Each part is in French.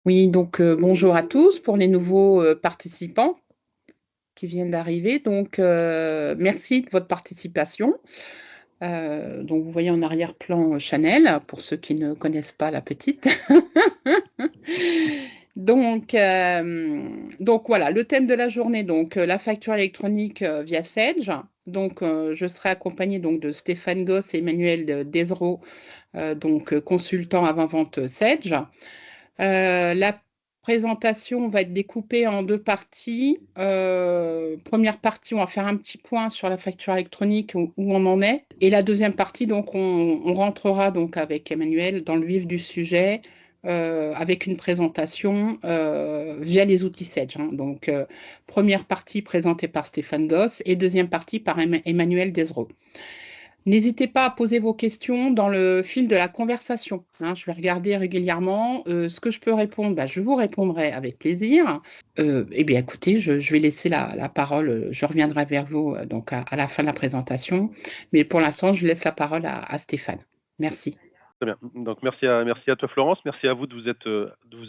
Oui, donc bonjour à tous pour les nouveaux participants qui viennent d'arriver. Donc, merci de votre participation. Donc, vous voyez en arrière-plan Chanel, pour ceux qui ne connaissent pas la petite. Donc voilà, le thème de la journée, donc la facture électronique via Sage. Donc, je serai accompagnée donc de Stéphane Goss et Emmanuel Desreau, donc consultant avant-vente Sage. La présentation va être découpée en deux parties. Première partie, on va faire un petit point sur la facture électronique, où on en est. Et la deuxième partie, donc, on rentrera donc avec Emmanuel dans le vif du sujet, avec une présentation via les outils Sage, hein. Donc, première partie présentée par Stéphane Goss et deuxième partie par Emmanuel Desreau. N'hésitez pas à poser vos questions dans le fil de la conversation, hein. Je vais regarder régulièrement. Ce que je peux répondre, bah, je vous répondrai avec plaisir. Eh bien, écoutez, je vais laisser la parole. Je reviendrai vers vous donc à la fin de la présentation. Mais pour l'instant, je laisse la parole à Stéphane. Merci. Très bien. Donc merci à toi Florence, merci à vous de vous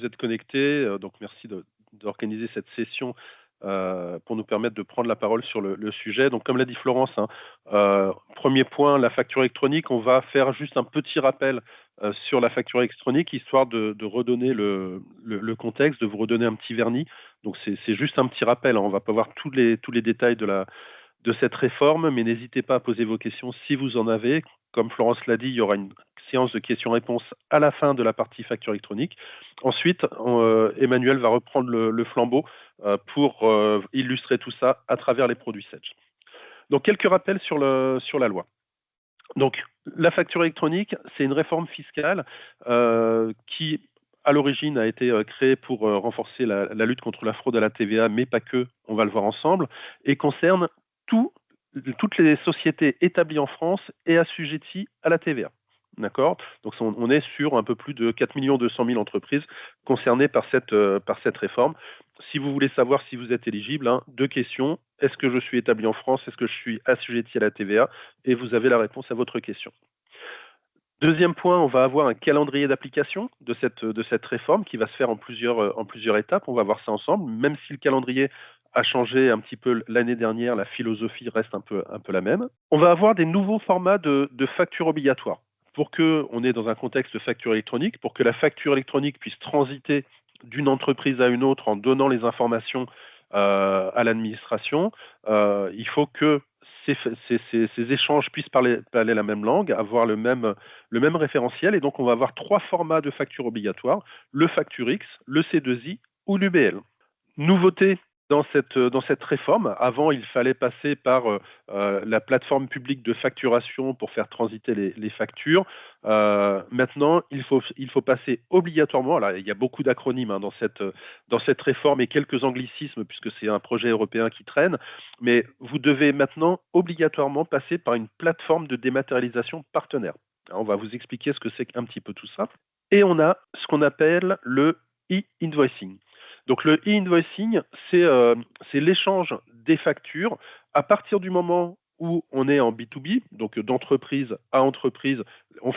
être connectés. Donc merci d'organiser cette session pour nous permettre de prendre la parole sur le sujet. Donc comme l'a dit Florence, hein, premier point, la facture électronique. On va faire juste un petit rappel sur la facture électronique, histoire de redonner le contexte, de vous redonner un petit vernis. Donc c'est juste un petit rappel, hein. On ne va pas voir tous les détails de cette réforme, mais n'hésitez pas à poser vos questions si vous en avez. Comme Florence l'a dit, il y aura une séance de questions-réponses à la fin de la partie facture électronique. Ensuite, Emmanuel va reprendre le flambeau pour illustrer tout ça à travers les produits Sage. Donc, quelques rappels sur la loi. Donc, la facture électronique, c'est une réforme fiscale qui, à l'origine, a été créée pour renforcer la lutte contre la fraude à la TVA, mais pas que, on va le voir ensemble, et concerne toutes les sociétés établies en France et assujetties à la TVA. D'accord. Donc on est sur un peu plus de 4 200 000 entreprises concernées par cette réforme. Si vous voulez savoir si vous êtes éligible, hein, deux questions. Est-ce que je suis établi en France? Est-ce que je suis assujetti à la TVA? Et vous avez la réponse à votre question. Deuxième point, on va avoir un calendrier d'application de cette réforme qui va se faire en plusieurs étapes. On va voir ça ensemble. Même si le calendrier a changé un petit peu l'année dernière, la philosophie reste un peu la même. On va avoir des nouveaux formats de factures obligatoires. Pour qu'on est dans un contexte de facture électronique, pour que la facture électronique puisse transiter d'une entreprise à une autre en donnant les informations à l'administration, il faut que ces échanges puissent parler la même langue, avoir le même référentiel. Et donc, on va avoir trois formats de facture obligatoires, le FactureX, le C2I ou l'UBL. Nouveauté dans cette réforme, avant, il fallait passer par la plateforme publique de facturation pour faire transiter les factures. Maintenant, il faut passer obligatoirement, alors il y a beaucoup d'acronymes hein, dans cette réforme et quelques anglicismes, puisque c'est un projet européen qui traîne, mais vous devez maintenant obligatoirement passer par une plateforme de dématérialisation partenaire. Alors, on va vous expliquer ce que c'est un petit peu tout ça. Et on a ce qu'on appelle le e-invoicing. Donc le e-invoicing, c'est l'échange des factures à partir du moment où on est en B2B, donc d'entreprise à entreprise. On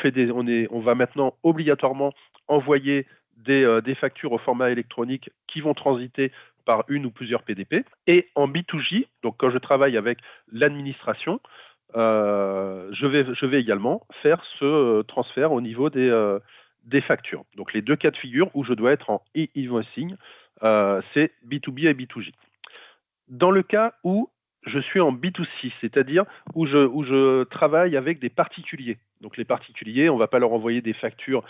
va maintenant obligatoirement envoyer des factures au format électronique qui vont transiter par une ou plusieurs PDP. Et en B2J, donc quand je travaille avec l'administration, je vais également faire ce transfert au niveau des factures. Donc les deux cas de figure où je dois être en e-invoicing, c'est B2B et B2J. Dans le cas où je suis en B2C, c'est-à-dire où je travaille avec des particuliers. Donc les particuliers, on ne va pas leur envoyer des factures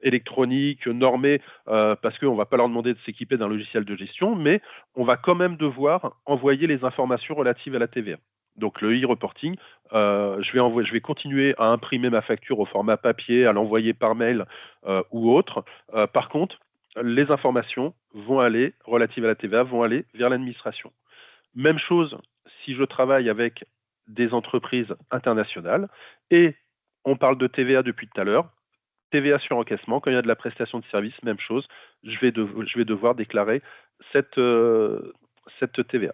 électroniques normées parce qu'on ne va pas leur demander de s'équiper d'un logiciel de gestion, mais on va quand même devoir envoyer les informations relatives à la TVA. Donc le e-reporting, je vais continuer à imprimer ma facture au format papier, à l'envoyer par mail ou autre. Par contre, les informations relatives à la TVA vont aller vers l'administration. Même chose si je travaille avec des entreprises internationales et on parle de TVA depuis tout à l'heure. TVA sur encaissement, quand il y a de la prestation de service, même chose, je vais devoir déclarer cette TVA.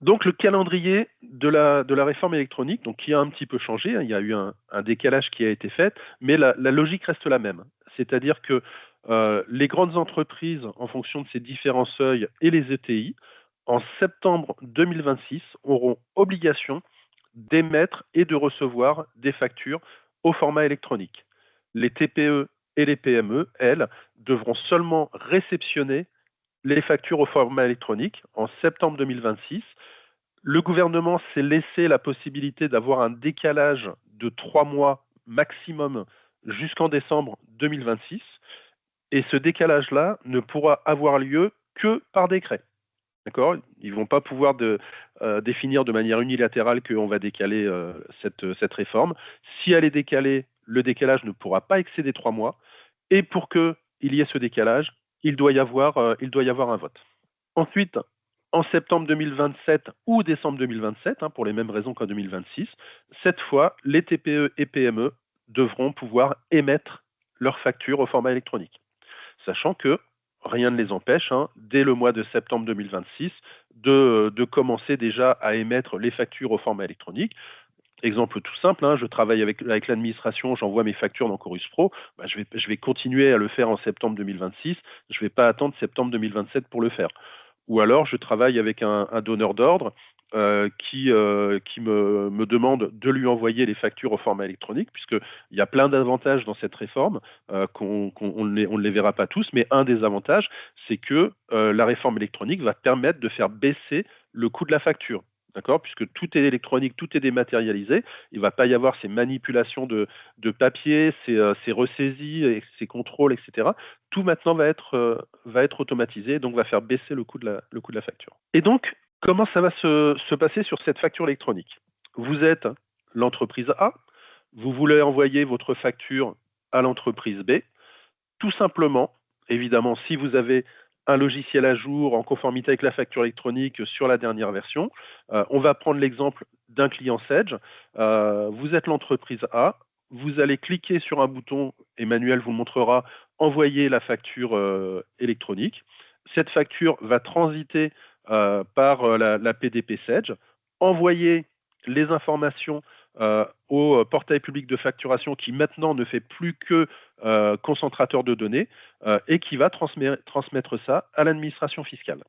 Donc le calendrier de la réforme électronique, donc, qui a un petit peu changé, hein, il y a eu un décalage qui a été fait, mais la logique reste la même. C'est-à-dire que les grandes entreprises, en fonction de ces différents seuils, et les ETI, en septembre 2026, auront obligation d'émettre et de recevoir des factures au format électronique. Les TPE et les PME, elles, devront seulement réceptionner les factures au format électronique en septembre 2026. Le gouvernement s'est laissé la possibilité d'avoir un décalage de 3 mois maximum jusqu'en décembre 2026. Et ce décalage-là ne pourra avoir lieu que par décret. D'accord ? Ils ne vont pas pouvoir définir de manière unilatérale qu'on va décaler cette réforme. Si elle est décalée, le décalage ne pourra pas excéder 3 mois. Et pour qu'il y ait ce décalage, il doit y avoir un vote. Ensuite, en septembre 2027 ou décembre 2027, pour les mêmes raisons qu'en 2026, cette fois, les TPE et PME devront pouvoir émettre leurs factures au format électronique. Sachant que rien ne les empêche, dès le mois de septembre 2026, de commencer déjà à émettre les factures au format électronique. Exemple tout simple, je travaille avec l'administration, j'envoie mes factures dans Chorus Pro, je vais continuer à le faire en septembre 2026, je ne vais pas attendre septembre 2027 pour le faire. Ou alors je travaille avec un donneur d'ordre qui me demande de lui envoyer les factures au format électronique, puisqu'il y a plein d'avantages dans cette réforme, on ne les verra pas tous, mais un des avantages, c'est que la réforme électronique va permettre de faire baisser le coût de la facture. D'accord ? Puisque tout est électronique, tout est dématérialisé, il ne va pas y avoir ces manipulations de papier, ces ressaisies, ces contrôles, etc. Tout maintenant va être automatisé, donc va faire baisser le coût de la facture. Et donc, comment ça va se passer sur cette facture électronique ? Vous êtes l'entreprise A, vous voulez envoyer votre facture à l'entreprise B. Tout simplement, évidemment, si vous avez un logiciel à jour en conformité avec la facture électronique sur la dernière version, on va prendre l'exemple d'un client Sage. Vous êtes l'entreprise A, vous allez cliquer sur un bouton, Emmanuel vous montrera, envoyer la facture électronique. Cette facture va transiter par la PDP Sage, envoyer les informations au portail public de facturation qui maintenant ne fait plus que concentrateur de données et qui va transmettre ça à l'administration fiscale.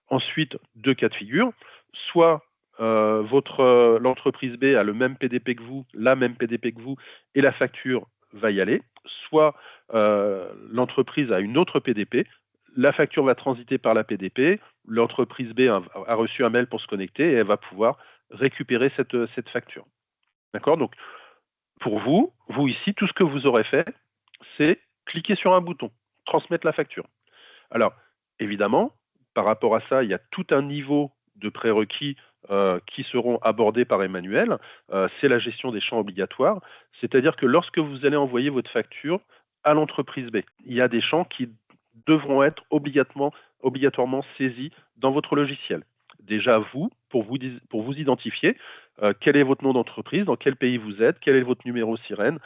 Ensuite, deux cas de figure, soit l'entreprise B a le même PDP que vous, la même PDP que vous, et la facture va y aller, soit l'entreprise a une autre PDP, la facture va transiter par la PDP, l'entreprise B a reçu un mail pour se connecter et elle va pouvoir récupérer cette facture. D'accord ? Donc, pour vous ici, tout ce que vous aurez fait, c'est cliquer sur un bouton, transmettre la facture. Alors, évidemment, par rapport à ça, il y a tout un niveau de prérequis qui seront abordés par Emmanuel. C'est la gestion des champs obligatoires. C'est-à-dire que lorsque vous allez envoyer votre facture à l'entreprise B, il y a des champs qui devront être obligatoirement saisis dans votre logiciel. Déjà, pour vous identifier, quel est votre nom d'entreprise, dans quel pays vous êtes, quel est votre numéro sirène,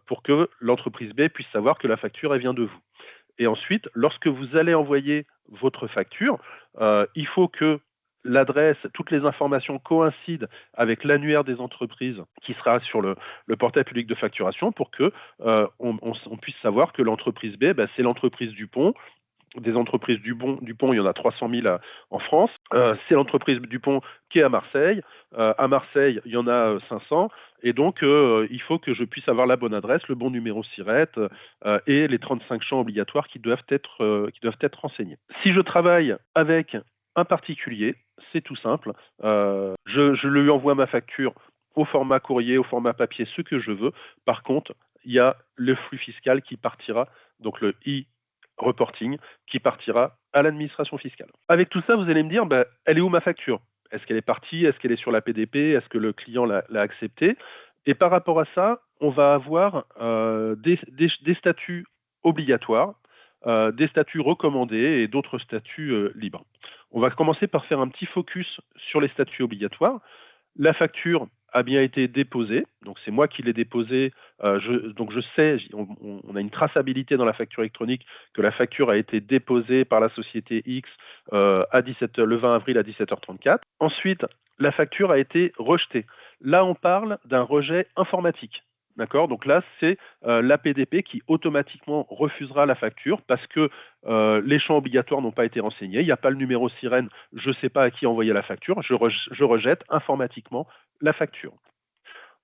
pour que l'entreprise B puisse savoir que la facture, elle vient de vous. Et ensuite, lorsque vous allez envoyer votre facture, il faut que l'adresse, toutes les informations coïncident avec l'annuaire des entreprises qui sera sur le portail public de facturation pour que on puisse savoir que l'entreprise B, c'est l'entreprise Dupont. Des entreprises Dupont, il y en a 300 000 en France. C'est l'entreprise Dupont qui est à Marseille. À Marseille, il y en a 500. Et donc, il faut que je puisse avoir la bonne adresse, le bon numéro SIRET et les 35 champs obligatoires qui doivent être renseignés. Si je travaille avec un particulier, c'est tout simple. Je lui envoie ma facture au format courrier, au format papier, ce que je veux. Par contre, il y a le flux fiscal qui partira, donc le reporting qui partira à l'administration fiscale. Avec tout ça, vous allez me dire, elle est où ma facture ? Est-ce qu'elle est partie ? Est-ce qu'elle est sur la PDP ? Est-ce que le client l'a acceptée ? Et par rapport à ça, on va avoir des statuts obligatoires, des statuts recommandés et d'autres statuts libres. On va commencer par faire un petit focus sur les statuts obligatoires. La facture a bien été déposée, donc c'est moi qui l'ai déposée, donc je sais, on a une traçabilité dans la facture électronique que la facture a été déposée par la société X le 20 avril à 17h34. Ensuite, la facture a été rejetée. Là, on parle d'un rejet informatique. D'accord, donc là, c'est la PDP qui automatiquement refusera la facture parce que les champs obligatoires n'ont pas été renseignés, il n'y a pas le numéro sirène, je ne sais pas à qui envoyer la facture, je rejette informatiquement la facture.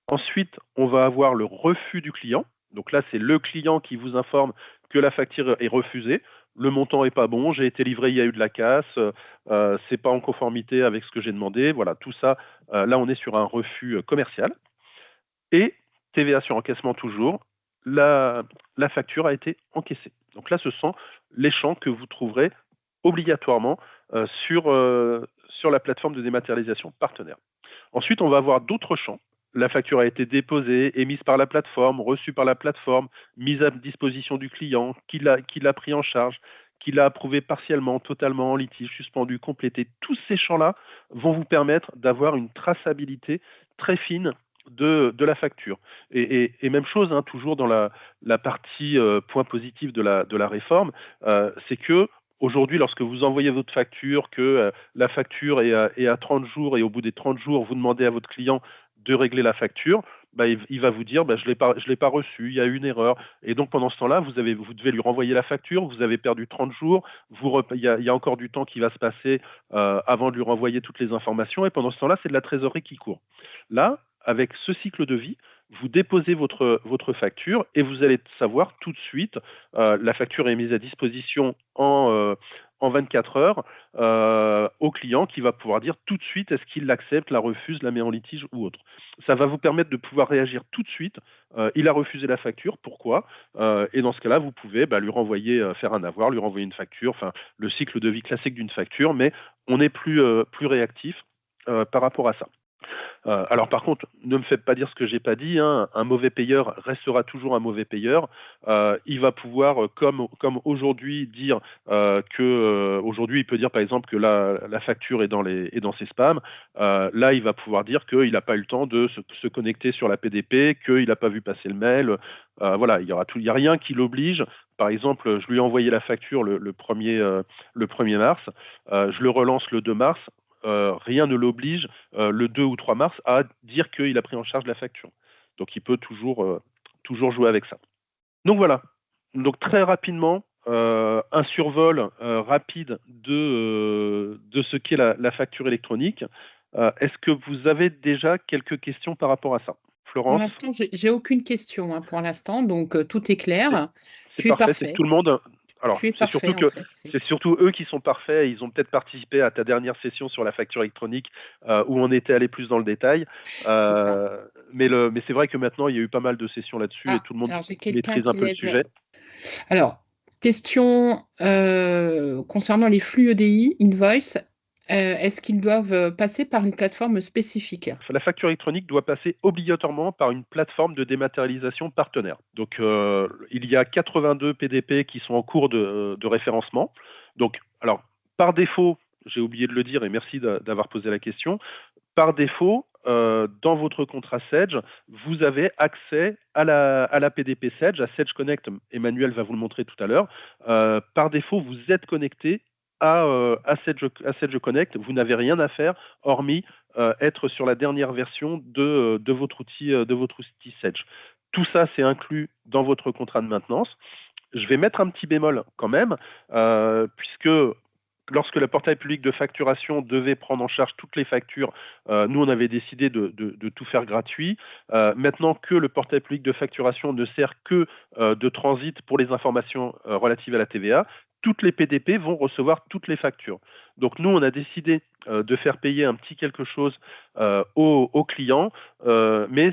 Ensuite, on va avoir le refus du client. Donc là, c'est le client qui vous informe que la facture est refusée. Le montant n'est pas bon, j'ai été livré, il y a eu de la casse, c'est pas en conformité avec ce que j'ai demandé. Voilà, tout ça, là, on est sur un refus commercial. Et TVA sur encaissement toujours, la facture a été encaissée. Donc là, ce sont les champs que vous trouverez obligatoirement sur la plateforme de dématérialisation partenaire. Ensuite, on va avoir d'autres champs. La facture a été déposée, émise par la plateforme, reçue par la plateforme, mise à disposition du client, qui l'a pris en charge, qui l'a approuvé partiellement, totalement, en litige, suspendu, complété. Tous ces champs-là vont vous permettre d'avoir une traçabilité très fine de la facture. Et même chose, hein, toujours dans la partie point positif de la réforme, c'est que aujourd'hui, lorsque vous envoyez votre facture, que la facture est à 30 jours et au bout des 30 jours, vous demandez à votre client de régler la facture, bah, il va vous dire je l'ai pas reçu, il y a eu une erreur. Et donc pendant ce temps-là, vous devez lui renvoyer la facture, vous avez perdu 30 jours, il y a encore du temps qui va se passer avant de lui renvoyer toutes les informations. Et pendant ce temps-là, c'est de la trésorerie qui court. Là, avec ce cycle de vie, vous déposez votre facture et vous allez savoir tout de suite, la facture est mise à disposition en 24 heures au client qui va pouvoir dire tout de suite est-ce qu'il l'accepte, la refuse, la met en litige ou autre. Ça va vous permettre de pouvoir réagir tout de suite. Il a refusé la facture, pourquoi et dans ce cas-là, vous pouvez lui renvoyer, faire un avoir, lui renvoyer une facture, enfin le cycle de vie classique d'une facture, mais on est plus réactif par rapport à ça. Alors par contre, ne me faites pas dire ce que j'ai pas dit, hein. Un mauvais payeur restera toujours un mauvais payeur. Il va pouvoir, comme aujourd'hui, dire que aujourd'hui, il peut dire par exemple que la facture est dans ses spams. Là, il va pouvoir dire qu'il n'a pas eu le temps de se connecter sur la PDP, qu'il n'a pas vu passer le mail. Voilà, il y a rien qui l'oblige. Par exemple, je lui ai envoyé la facture le 1er mars. Je le relance le 2 mars. Rien ne l'oblige le 2 ou 3 mars à dire qu'il a pris en charge la facture. Donc il peut toujours jouer avec ça. Donc voilà. Donc très rapidement, un survol rapide de ce qu'est la facture électronique. Est-ce que vous avez déjà quelques questions par rapport à ça, Pour Florence? l'instant, j'ai aucune question, hein, pour l'instant, donc tout est clair. C'est Tu es parfait, c'est que parfait. tout le monde. Alors, Tu es c'est surtout parfait, en fait. c'est surtout eux qui sont parfaits. Ils ont peut-être participé à ta dernière session sur la facture électronique où on était allé plus dans le détail. C'est ça. Mais c'est vrai que maintenant, il y a eu pas mal de sessions là-dessus et tout le monde Alors j'ai quelqu'un maîtrise un qui peu le lève. sujet. Alors, question concernant les flux EDI, invoice, est-ce qu'ils doivent passer par une plateforme spécifique? La facture électronique doit passer obligatoirement par une plateforme de dématérialisation partenaire. Donc, il y a 82 PDP qui sont en cours de référencement. Donc, alors, par défaut, j'ai oublié de le dire et merci d'avoir posé la question, par défaut, dans votre contrat Sedge, vous avez accès à la PDP Sedge, à Sedge Connect. Emmanuel va vous le montrer tout à l'heure. Par défaut, vous êtes connecté à Sedge Connect. Vous n'avez rien à faire hormis être sur la dernière version de votre outil Sedge. Tout ça, c'est inclus dans votre contrat de maintenance. Je vais mettre un petit bémol quand même, puisque lorsque le portail public de facturation devait prendre en charge toutes les factures, nous, on avait décidé de tout faire gratuit. Maintenant que le portail public de facturation ne sert que de transit pour les informations relatives à la TVA, toutes les PDP vont recevoir toutes les factures. Donc nous, on a décidé de faire payer un petit quelque chose aux clients, mais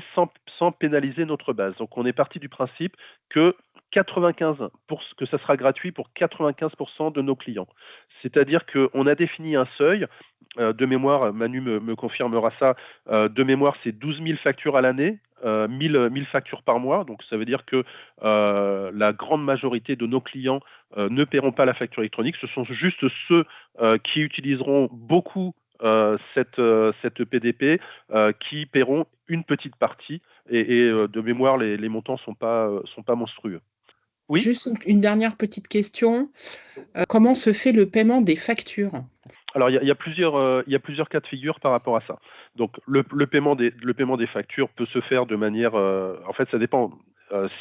sans pénaliser notre base. Donc on est parti du principe que que ça sera gratuit pour 95% de nos clients. C'est-à-dire qu'on a défini un seuil, de mémoire, Manu me confirmera ça, de mémoire, c'est 12 000 factures à l'année, 1000 factures par mois. Donc ça veut dire que la grande majorité de nos clients ne paieront pas la facture électronique. Ce sont juste ceux qui utiliseront beaucoup cette PDP qui paieront une petite partie. Et de mémoire, les montants sont pas monstrueux. Oui. Juste une dernière petite question. Comment se fait le paiement des factures? Alors, il y a plusieurs cas de figure par rapport à ça. Donc, le paiement des factures peut se faire de manière. En fait, ça dépend.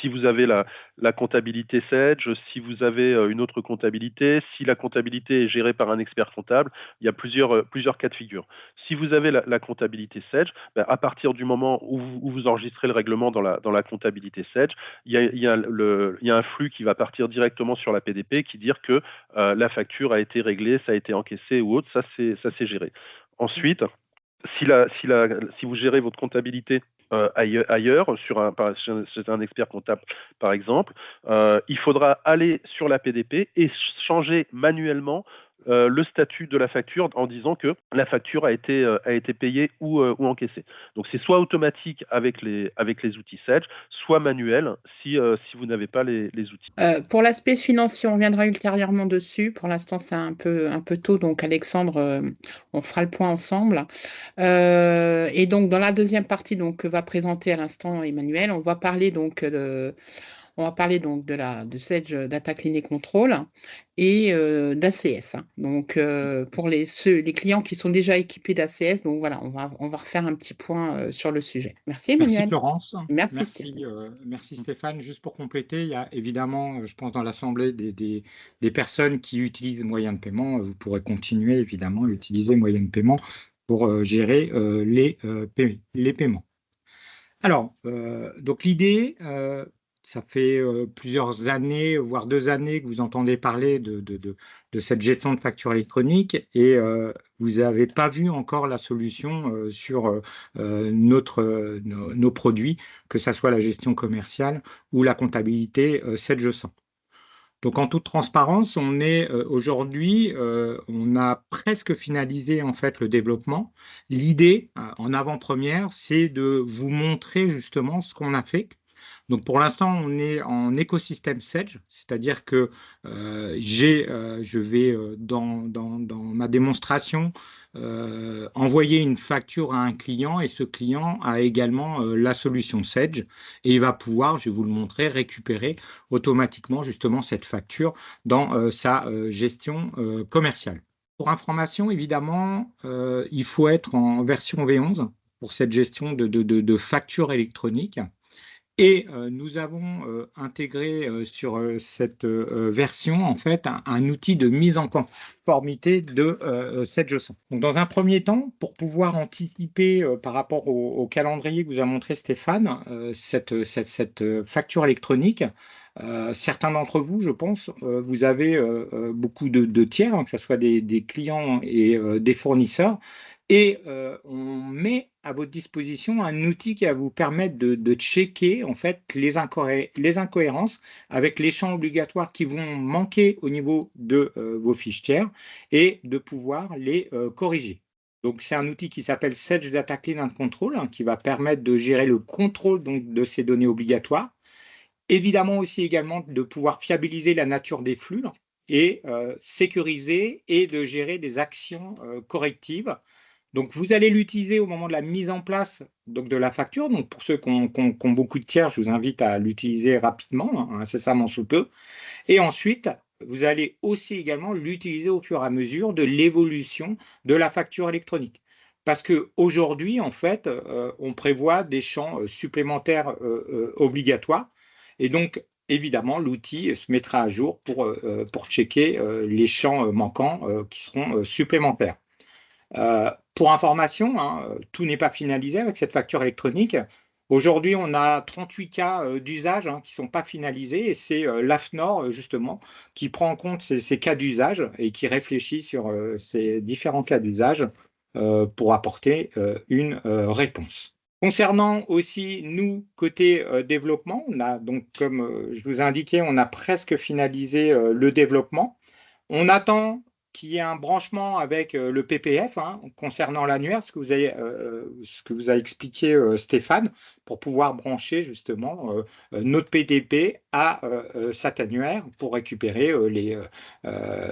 Si vous avez la comptabilité Sage, si vous avez une autre comptabilité, si la comptabilité est gérée par un expert comptable, il y a plusieurs cas de figure. Si vous avez la comptabilité Sage, ben, à partir du moment où vous enregistrez le règlement dans la comptabilité Sage, il y a un flux qui va partir directement sur la PDP qui dit que la facture a été réglée, ça a été encaissé ou autre, ça c'est géré. Ensuite, si vous gérez votre comptabilité ailleurs, chez un expert comptable par exemple, il faudra aller sur la PDP et changer manuellement le statut de la facture en disant que la facture a été payée ou encaissée. Donc c'est soit automatique avec les outils Sage, soit manuel si vous n'avez pas les outils. Pour l'aspect financier, on viendra ultérieurement dessus. Pour l'instant, c'est un peu tôt, donc Alexandre, on fera le point ensemble. Et donc, dans la deuxième partie donc, que va présenter à l'instant Emmanuel, on va parler donc de Sage Data Clean et Control et d'ACS. Donc, pour les clients qui sont déjà équipés d'ACS, donc voilà, on va refaire un petit point sur le sujet. Merci Merci Emmanuel. Florence. Merci Stéphane. Merci Stéphane. Juste pour compléter, il y a évidemment, je pense, dans l'Assemblée des personnes qui utilisent les moyens de paiement. Vous pourrez continuer évidemment à utiliser les moyens de paiement pour gérer les paiements. Alors, donc l'idée, ça fait plusieurs années, voire 2 années que vous entendez parler de cette gestion de facture électronique et vous n'avez pas vu encore la solution sur nos produits, que ce soit la gestion commerciale ou la comptabilité 7G100. Donc en toute transparence, on est aujourd'hui, on a presque finalisé en fait le développement. L'idée en avant-première, c'est de vous montrer justement ce qu'on a fait. Donc pour l'instant, on est en écosystème Sage, c'est-à-dire que je vais dans ma démonstration envoyer une facture à un client et ce client a également la solution Sage et il va pouvoir, je vais vous le montrer, récupérer automatiquement justement cette facture dans sa gestion commerciale. Pour information, évidemment, il faut être en version V11 pour cette gestion de facture électronique. Et nous avons intégré sur cette version en fait un outil de mise en conformité de 7G100. Donc dans un premier temps, pour pouvoir anticiper par rapport au calendrier que vous a montré Stéphane, cette facture électronique, certains d'entre vous, je pense, vous avez beaucoup de tiers, hein, que ce soit des clients et des fournisseurs, et on met à votre disposition un outil qui va vous permettre de checker en fait les incohérences avec les champs obligatoires qui vont manquer au niveau de vos fiches tiers et de pouvoir les corriger. Donc c'est un outil qui s'appelle Sage Data Clean and Control, hein, qui va permettre de gérer le contrôle donc, de ces données obligatoires. Évidemment aussi également de pouvoir fiabiliser la nature des flux et sécuriser et de gérer des actions correctives. Donc, vous allez l'utiliser au moment de la mise en place donc, de la facture. Donc, pour ceux qui ont beaucoup de tiers, je vous invite à l'utiliser rapidement, hein, incessamment sous peu. Et ensuite, vous allez aussi également l'utiliser au fur et à mesure de l'évolution de la facture électronique. Parce qu'aujourd'hui, en fait, on prévoit des champs supplémentaires obligatoires. Et donc, évidemment, l'outil se mettra à jour pour checker les champs manquants qui seront supplémentaires. Pour information, hein, tout n'est pas finalisé avec cette facture électronique. Aujourd'hui, on a 38 cas d'usage qui ne sont pas finalisés et c'est l'AFNOR, justement, qui prend en compte ces cas d'usage et qui réfléchit sur ces différents cas d'usage pour apporter une réponse. Concernant aussi, nous, côté développement, on a donc, comme je vous ai indiqué, on a presque finalisé le développement. On attend qu'il y ait un branchement avec le PPF concernant l'annuaire, ce que vous a expliqué Stéphane, pour pouvoir brancher justement notre PDP à cet annuaire pour récupérer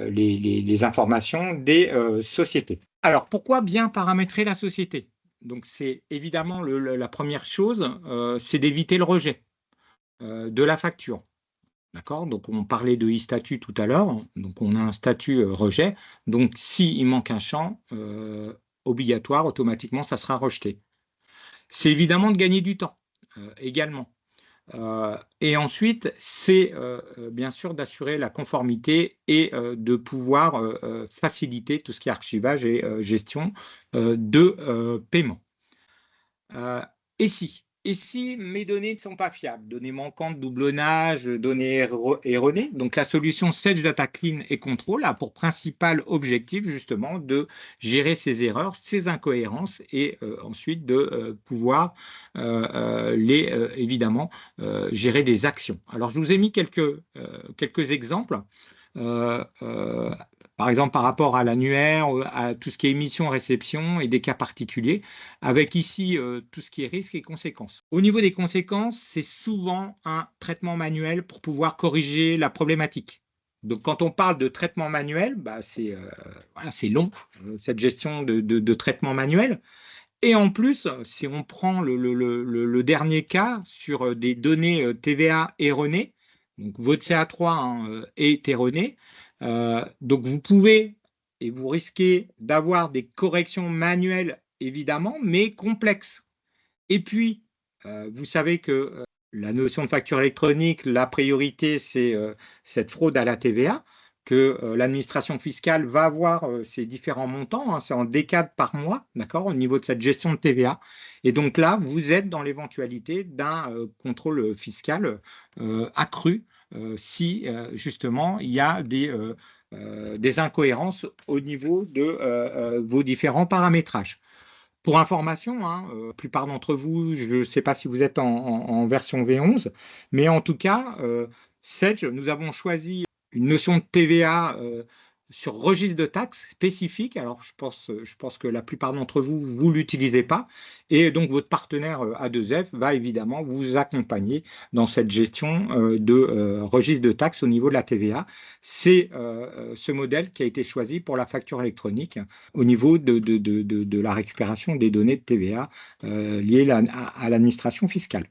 les informations des sociétés. Alors, pourquoi bien paramétrer la société? Donc, c'est évidemment la première chose, c'est d'éviter le rejet de la facture. D'accord? Donc, on parlait de e-statut tout à l'heure. Donc, on a un statut rejet. Donc, s'il manque un champ obligatoire, automatiquement, ça sera rejeté. C'est évidemment de gagner du temps également. Et ensuite, c'est bien sûr d'assurer la conformité et de pouvoir faciliter tout ce qui est archivage et gestion de paiement. Et si mes données ne sont pas fiables, données manquantes, doublonnage, données erronées, donc la solution Sage Data Clean et Control a pour principal objectif justement de gérer ces erreurs, ces incohérences et ensuite de pouvoir évidemment gérer des actions. Alors je vous ai mis quelques exemples. Par exemple, par rapport à l'annuaire, à tout ce qui est émission, réception et des cas particuliers, avec ici tout ce qui est risque et conséquences. Au niveau des conséquences, c'est souvent un traitement manuel pour pouvoir corriger la problématique. Donc, quand on parle de traitement manuel, c'est long, cette gestion de traitement manuel. Et en plus, si on prend le dernier cas sur des données TVA erronées, donc votre CA3 est erroné, donc vous pouvez et vous risquez d'avoir des corrections manuelles, évidemment, mais complexes. Et puis, vous savez que la notion de facture électronique, la priorité, c'est cette fraude à la TVA, que l'administration fiscale va avoir ces différents montants, c'est en décade par mois, d'accord, au niveau de cette gestion de TVA. Et donc là, vous êtes dans l'éventualité d'un contrôle fiscal accru si justement il y a des incohérences au niveau de vos différents paramétrages. Pour information, la plupart d'entre vous, je ne sais pas si vous êtes en version V11, mais en tout cas, Sage, nous avons choisi une notion de TVA sur registre de taxes spécifique. Alors, je pense que la plupart d'entre vous, vous ne l'utilisez pas. Et donc, votre partenaire A2F va évidemment vous accompagner dans cette gestion de registre de taxes au niveau de la TVA. C'est ce modèle qui a été choisi pour la facture électronique au niveau de la récupération des données de TVA liées à l'administration fiscale.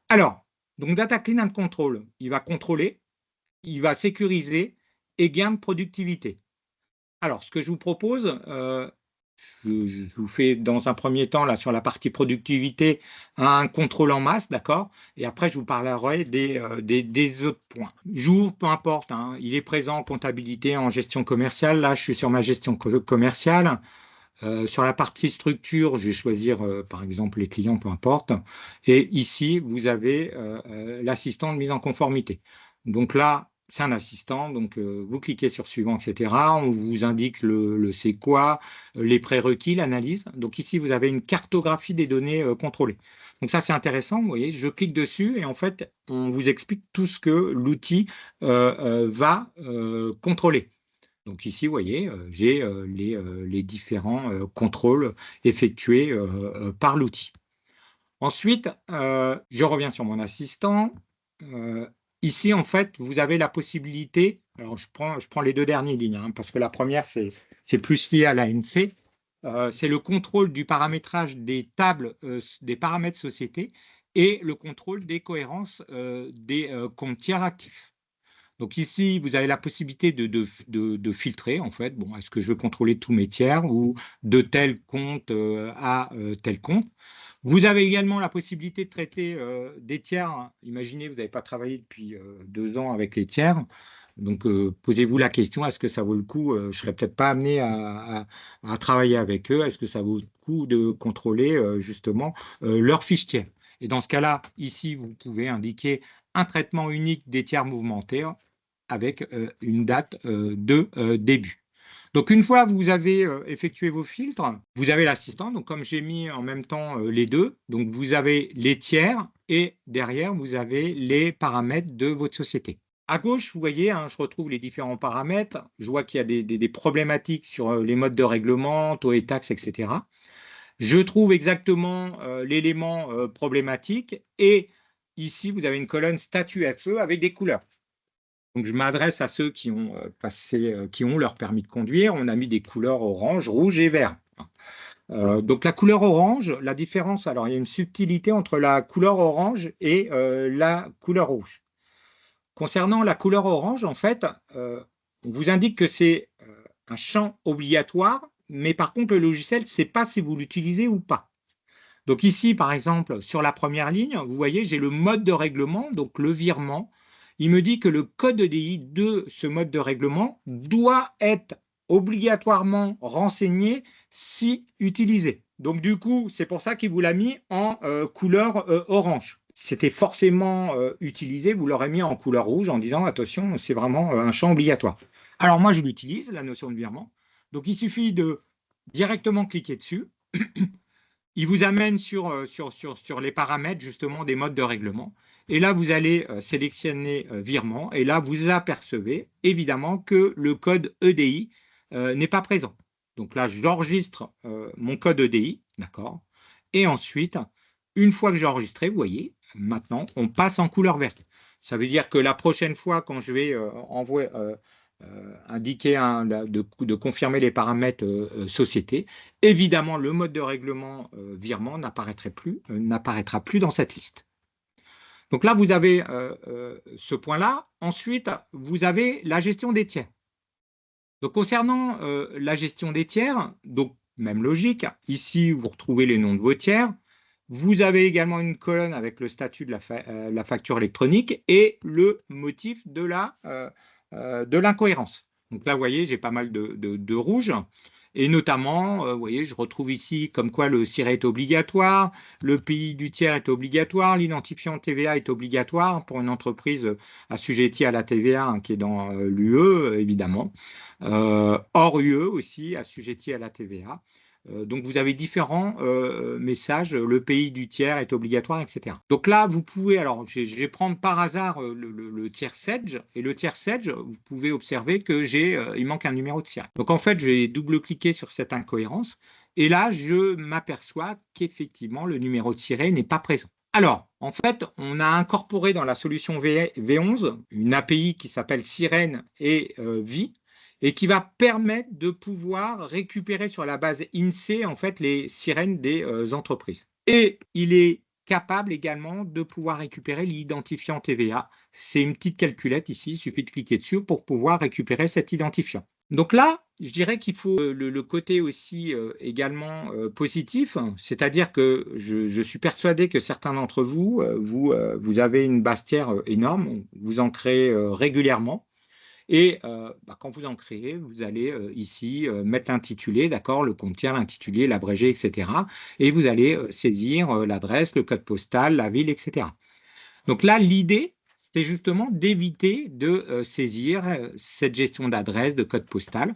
Alors, donc Data Clean and Control, il va contrôler, il va sécuriser et gain de productivité. Alors, ce que je vous propose, je vous fais dans un premier temps, là, sur la partie productivité, un contrôle en masse, d'accord? Et après, je vous parlerai des autres points. J'ouvre, peu importe, il est présent en comptabilité, en gestion commerciale. Là, je suis sur ma gestion commerciale. Sur la partie structure, je vais choisir, par exemple, les clients, peu importe. Et ici, vous avez l'assistant de mise en conformité. Donc là, c'est un assistant, donc vous cliquez sur suivant, etc. On vous indique le c'est quoi, les prérequis, l'analyse. Donc ici, vous avez une cartographie des données contrôlées. Donc ça, c'est intéressant. Vous voyez, je clique dessus et en fait, on vous explique tout ce que l'outil va contrôler. Donc ici, vous voyez, j'ai les différents contrôles effectués par l'outil. Ensuite, je reviens sur mon assistant. Ici, en fait, vous avez la possibilité, alors je prends les deux dernières lignes, parce que la première, c'est plus lié à l'ANC, c'est le contrôle du paramétrage des tables, des paramètres société et le contrôle des cohérences des comptes tiers actifs. Donc ici, vous avez la possibilité de filtrer, en fait. Bon, est-ce que je veux contrôler tous mes tiers ou de tel compte à tel compte? Vous avez également la possibilité de traiter des tiers. Imaginez, vous n'avez pas travaillé depuis 2 ans avec les tiers. Donc, posez-vous la question, est-ce que ça vaut le coup? Je ne serais peut-être pas amené à travailler avec eux. Est-ce que ça vaut le coup de contrôler justement leurs fiches tiers? Et dans ce cas-là, ici, vous pouvez indiquer un traitement unique des tiers mouvementés avec une date de début. Donc, une fois que vous avez effectué vos filtres, vous avez l'assistant. Donc, comme j'ai mis en même temps les deux, donc vous avez les tiers et derrière, vous avez les paramètres de votre société. À gauche, vous voyez, je retrouve les différents paramètres. Je vois qu'il y a des problématiques sur les modes de règlement, taux et taxes, etc. Je trouve exactement l'élément problématique et ici, vous avez une colonne statut FE avec des couleurs. Donc, je m'adresse à ceux qui ont qui ont leur permis de conduire. On a mis des couleurs orange, rouge et vert. Donc, la couleur orange, la différence, alors il y a une subtilité entre la couleur orange et la couleur rouge. Concernant la couleur orange, en fait, on vous indique que c'est un champ obligatoire, mais par contre, le logiciel ne sait pas si vous l'utilisez ou pas. Donc ici, par exemple, sur la première ligne, vous voyez, j'ai le mode de règlement, donc le virement. Il me dit que le code EDI de ce mode de règlement doit être obligatoirement renseigné si utilisé. Donc du coup, c'est pour ça qu'il vous l'a mis en couleur orange. Si c'était forcément utilisé, vous l'aurez mis en couleur rouge en disant attention, c'est vraiment un champ obligatoire. Alors moi, je l'utilise, la notion de virement. Donc il suffit de directement cliquer dessus. Il vous amène sur les paramètres justement des modes de règlement. Et là, vous allez sélectionner virement. Et là, vous apercevez évidemment que le code EDI n'est pas présent. Donc là, j'enregistre mon code EDI, d'accord. Et ensuite, une fois que j'ai enregistré, vous voyez, maintenant, on passe en couleur verte. Ça veut dire que la prochaine fois, quand je vais indiquer de confirmer les paramètres société, évidemment, le mode de règlement virement n'apparaîtra plus dans cette liste. Donc là, vous avez ce point-là. Ensuite, vous avez la gestion des tiers. Donc, concernant la gestion des tiers, donc même logique, ici, vous retrouvez les noms de vos tiers. Vous avez également une colonne avec le statut de la facture électronique et le motif de l'incohérence. Donc là, vous voyez, j'ai pas mal de rouge. Et notamment, vous voyez, je retrouve ici comme quoi le SIRET est obligatoire, le pays du tiers est obligatoire, l'identifiant TVA est obligatoire pour une entreprise assujettie à la TVA hein, qui est dans l'UE, évidemment. Hors UE aussi, assujettie à la TVA. Donc, vous avez différents messages, le pays du tiers est obligatoire, etc. Donc là, vous pouvez, alors je vais prendre par hasard le tiers Sedge, et le tiers Sedge, vous pouvez observer que il manque un numéro de SIRET. Donc en fait, je vais double-cliquer sur cette incohérence, et là, je m'aperçois qu'effectivement, le numéro de SIRET n'est pas présent. Alors, en fait, on a incorporé dans la solution V11 une API qui s'appelle Sirène et VI, et qui va permettre de pouvoir récupérer sur la base INSEE en fait les sirènes des entreprises. Et il est capable également de pouvoir récupérer l'identifiant TVA. C'est une petite calculette ici, il suffit de cliquer dessus pour pouvoir récupérer cet identifiant. Donc là, je dirais qu'il faut le côté aussi également positif, c'est-à-dire que je suis persuadé que certains d'entre vous, vous avez une base tiers énorme, vous en créez régulièrement. Et quand vous en créez, vous allez ici mettre l'intitulé, d'accord, le compte tiers, l'intitulé, l'abrégé, etc. Et vous allez saisir l'adresse, le code postal, la ville, etc. Donc là, l'idée, c'est justement d'éviter de saisir cette gestion d'adresse, de code postal.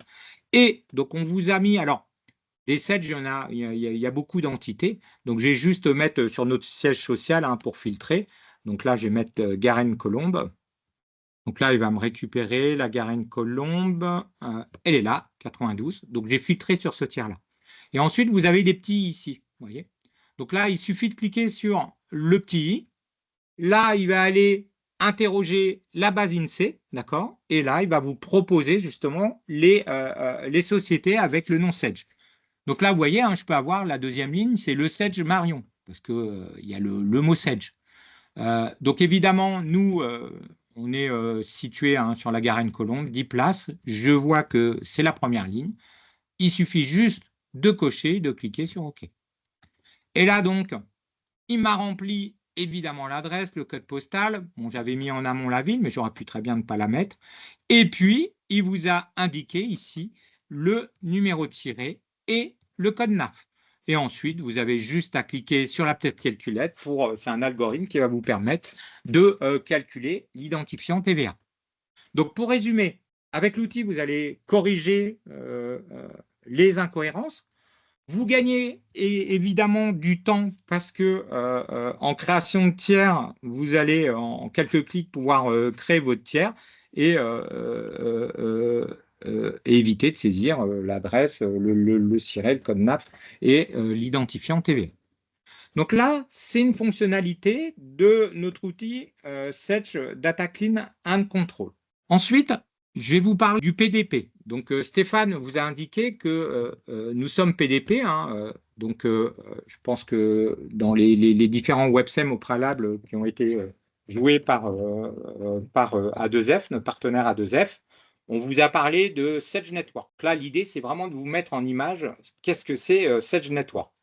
Et donc, on vous a mis, alors, des Sedge, il y a beaucoup d'entités. Donc, je vais juste mettre sur notre siège social hein, pour filtrer. Donc là, je vais mettre Garenne-Colombe. Donc là, il va me récupérer la Garenne-Colombe. Elle est là, 92. Donc, j'ai filtré sur ce tiers-là. Et ensuite, vous avez des petits ici. Vous voyez. Donc là, il suffit de cliquer sur le petit i. Là, il va aller interroger la base INSEE. D'accord. Et là, il va vous proposer justement les sociétés avec le nom Sedge. Donc là, vous voyez, hein, je peux avoir la deuxième ligne, c'est le Sedge Marion. Parce qu'il y a le mot Sedge. Donc évidemment, nous... on est situé hein, sur la Garenne-Colombe, 10 places. Je vois que c'est la première ligne. Il suffit juste de cocher, de cliquer sur OK. Et là, donc, il m'a rempli évidemment l'adresse, le code postal. Bon, j'avais mis en amont la ville, mais j'aurais pu très bien ne pas la mettre. Et puis, il vous a indiqué ici le numéro de SIRET et le code NAF. Et ensuite, vous avez juste à cliquer sur la petite calculette. C'est un algorithme qui va vous permettre de calculer l'identifiant TVA. Donc, pour résumer, avec l'outil, vous allez corriger les incohérences. Vous gagnez évidemment du temps parce que en création de tiers, vous allez en quelques clics pouvoir créer votre tiers et éviter de saisir l'adresse, le SIRET, le code NAF et l'identifiant TVA. Donc là, c'est une fonctionnalité de notre outil Sedge Data Clean and Control. Ensuite, je vais vous parler du PDP. Donc Stéphane vous a indiqué que nous sommes PDP. Hein, donc je pense que dans les différents WebSem au préalable qui ont été joué par A2F, notre partenaire A2F. On vous a parlé de Sage Network. Là, l'idée, c'est vraiment de vous mettre en image qu'est-ce que c'est Sage Network.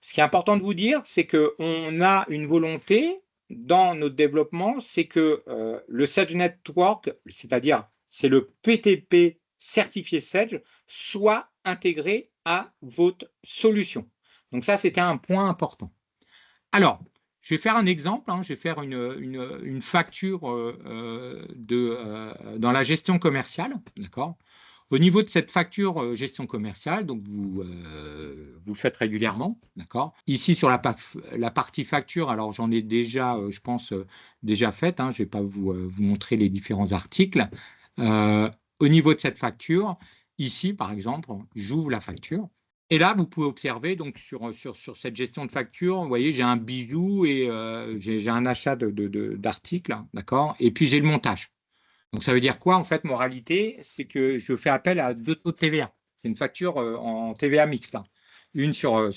Ce qui est important de vous dire, c'est qu'on a une volonté dans notre développement, c'est que le Sage Network, c'est-à-dire c'est le PTP certifié Sage, soit intégré à votre solution. Donc ça, c'était un point important. Alors, je vais faire un exemple, je vais faire une facture dans la gestion commerciale, d'accord? Au niveau de cette facture gestion commerciale, donc vous le faites régulièrement, d'accord? Ici, sur la partie facture, alors j'en ai déjà, je pense, déjà faite, je ne vais pas vous montrer les différents articles. Au niveau de cette facture, ici, par exemple, j'ouvre la facture. Et là, vous pouvez observer donc sur cette gestion de facture, vous voyez, j'ai un bijou et j'ai un achat d'articles, d'accord? Et puis j'ai le montage. Donc ça veut dire quoi? En fait, moralité, c'est que je fais appel à deux taux de TVA. C'est une facture en TVA mixte, une sur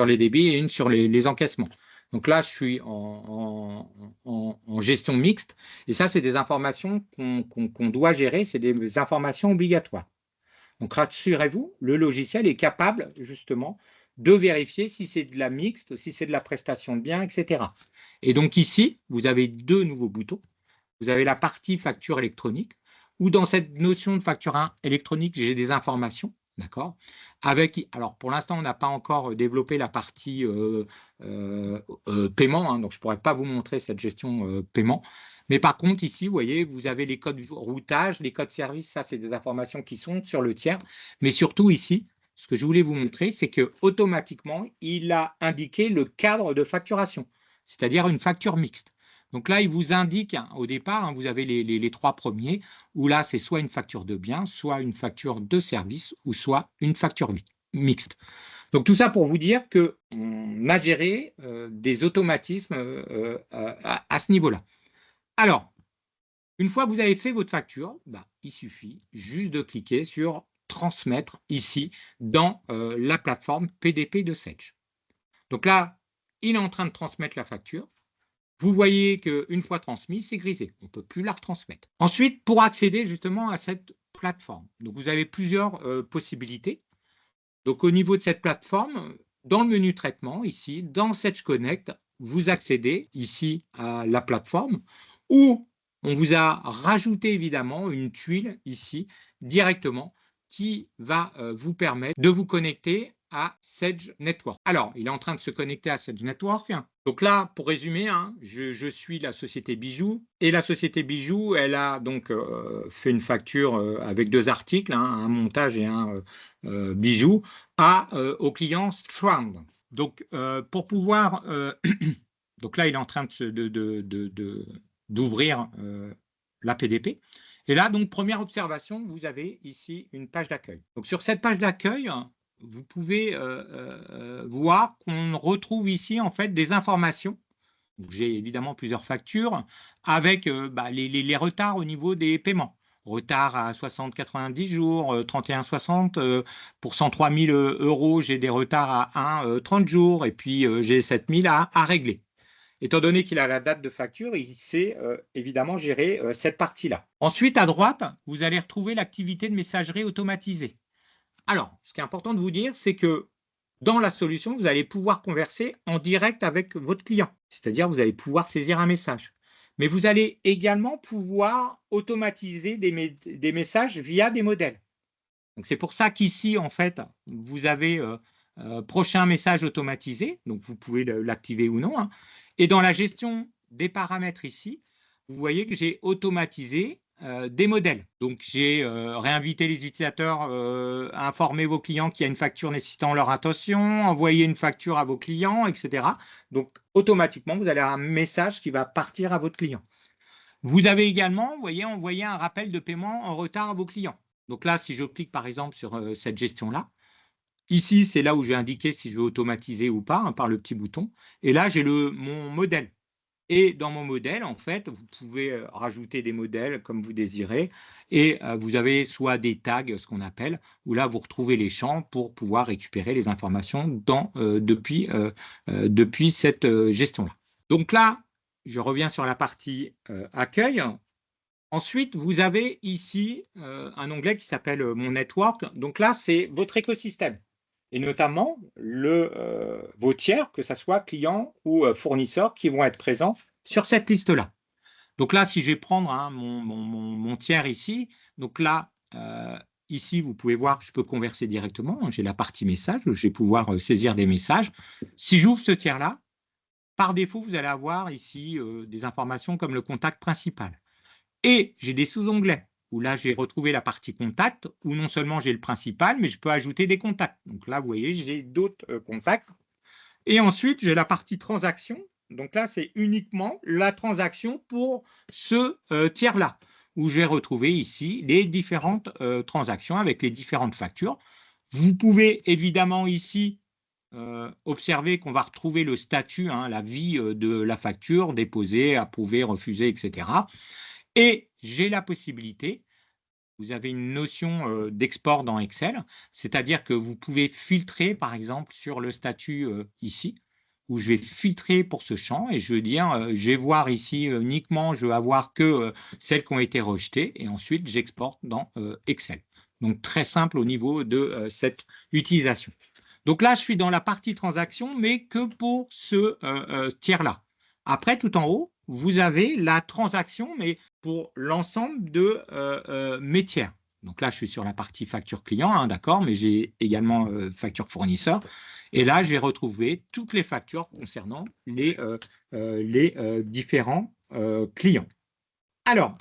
les débits et une sur les encaissements. Donc là, je suis en gestion mixte et ça, c'est des informations qu'on doit gérer, c'est des informations obligatoires. Donc, rassurez-vous, le logiciel est capable justement de vérifier si c'est de la mixte, si c'est de la prestation de biens, etc. Et donc ici, vous avez deux nouveaux boutons. Vous avez la partie facture électronique, où dans cette notion de facture électronique, j'ai des informations, d'accord? Alors pour l'instant, on n'a pas encore développé la partie paiement, donc je ne pourrais pas vous montrer cette gestion paiement. Mais par contre, ici, vous voyez, vous avez les codes routage, les codes service, ça, c'est des informations qui sont sur le tiers. Mais surtout ici, ce que je voulais vous montrer, c'est qu'automatiquement, il a indiqué le cadre de facturation, c'est-à-dire une facture mixte. Donc là, il vous indique, au départ, vous avez les trois premiers, où là, c'est soit une facture de biens, soit une facture de service, ou soit une facture mixte. Donc tout ça pour vous dire qu'on a géré des automatismes à ce niveau-là. Alors, une fois que vous avez fait votre facture, il suffit juste de cliquer sur « Transmettre » ici dans la plateforme PDP de Sage. Donc là, il est en train de transmettre la facture. Vous voyez qu'une fois transmise, c'est grisé. On ne peut plus la retransmettre. Ensuite, pour accéder justement à cette plateforme, donc vous avez plusieurs possibilités. Donc au niveau de cette plateforme, dans le menu traitement, ici, dans Sage Connect, vous accédez ici à la plateforme où on vous a rajouté évidemment une tuile ici directement qui va vous permettre de vous connecter à Sage Network. Alors, il est en train de se connecter à Sage Network. Donc là, pour résumer, je suis la société Bijou et la société Bijou, elle a donc fait une facture avec deux articles, un montage et un bijou, au client Strand. Donc, pour pouvoir... donc là, il est en train d'ouvrir la PDP. Et là, donc, première observation, vous avez ici une page d'accueil. Donc, sur cette page d'accueil, vous pouvez voir qu'on retrouve ici, en fait, des informations. J'ai évidemment plusieurs factures avec les retards au niveau des paiements. Retard à 60-90 jours, 31-60, pour 103 000 euros, j'ai des retards à 30 jours, et puis j'ai 7 000 à régler. Étant donné qu'il a la date de facture, il sait évidemment gérer cette partie-là. Ensuite, à droite, vous allez retrouver l'activité de messagerie automatisée. Alors, ce qui est important de vous dire, c'est que dans la solution, vous allez pouvoir converser en direct avec votre client. C'est-à-dire, vous allez pouvoir saisir un message. Mais vous allez également pouvoir automatiser des messages via des modèles. Donc, c'est pour ça qu'ici, en fait, vous avez prochain message automatisé. Donc, vous pouvez l'activer ou non. Et dans la gestion des paramètres ici, vous voyez que j'ai automatisé des modèles. Donc, j'ai réinvité les utilisateurs à informer vos clients qu'il y a une facture nécessitant leur attention, envoyer une facture à vos clients, etc. Donc, automatiquement, vous allez avoir un message qui va partir à votre client. Vous avez également, vous voyez, envoyé un rappel de paiement en retard à vos clients. Donc là, si je clique par exemple sur cette gestion-là, ici, c'est là où je vais indiquer si je veux automatiser ou pas, par le petit bouton. Et là, j'ai mon modèle. Et dans mon modèle, en fait, vous pouvez rajouter des modèles comme vous désirez. Et vous avez soit des tags, ce qu'on appelle, où là, vous retrouvez les champs pour pouvoir récupérer les informations depuis cette gestion-là. Donc là, je reviens sur la partie accueil. Ensuite, vous avez ici un onglet qui s'appelle Mon Network. Donc là, c'est votre écosystème et notamment vos tiers, que ce soit clients ou fournisseurs qui vont être présents sur cette liste-là. Donc là, si je vais prendre mon tiers ici, donc là, ici, vous pouvez voir, je peux converser directement. J'ai la partie message, je vais pouvoir saisir des messages. Si j'ouvre ce tiers-là, par défaut, vous allez avoir ici des informations comme le contact principal. Et j'ai des sous-onglets où là, j'ai retrouvé la partie contact, où non seulement j'ai le principal, mais je peux ajouter des contacts. Donc là, vous voyez, j'ai d'autres contacts. Et ensuite, j'ai la partie transaction. Donc là, c'est uniquement la transaction pour ce tiers-là, où je vais retrouver ici les différentes transactions avec les différentes factures. Vous pouvez évidemment ici observer qu'on va retrouver le statut, la vie de la facture, déposée, approuvée, refusée, etc. Et j'ai la possibilité, vous avez une notion d'export dans Excel, c'est-à-dire que vous pouvez filtrer, par exemple, sur le statut ici, où je vais filtrer pour ce champ et je veux dire, je vais voir ici uniquement, je veux avoir que celles qui ont été rejetées et ensuite j'exporte dans Excel. Donc très simple au niveau de cette utilisation. Donc là, je suis dans la partie transaction, mais que pour ce tiers-là. Après, tout en haut, vous avez la transaction, mais pour l'ensemble de mes tiers. Donc là, je suis sur la partie facture client, d'accord, mais j'ai également facture fournisseur. Et là, je vais retrouver toutes les factures concernant les différents clients. Alors,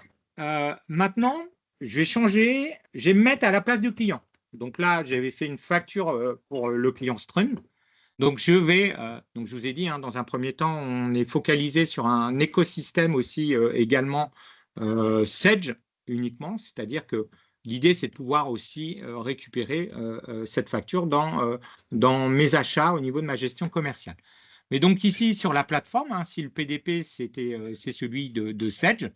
maintenant, je vais changer, je vais me mettre à la place du client. Donc là, j'avais fait une facture pour le client Strun. Donc, je vous ai dit, dans un premier temps, on est focalisé sur un écosystème aussi également Sedge uniquement, c'est-à-dire que l'idée, c'est de pouvoir aussi récupérer cette facture dans mes achats au niveau de ma gestion commerciale. Mais donc ici, sur la plateforme, si le PDP, c'est celui de Sedge,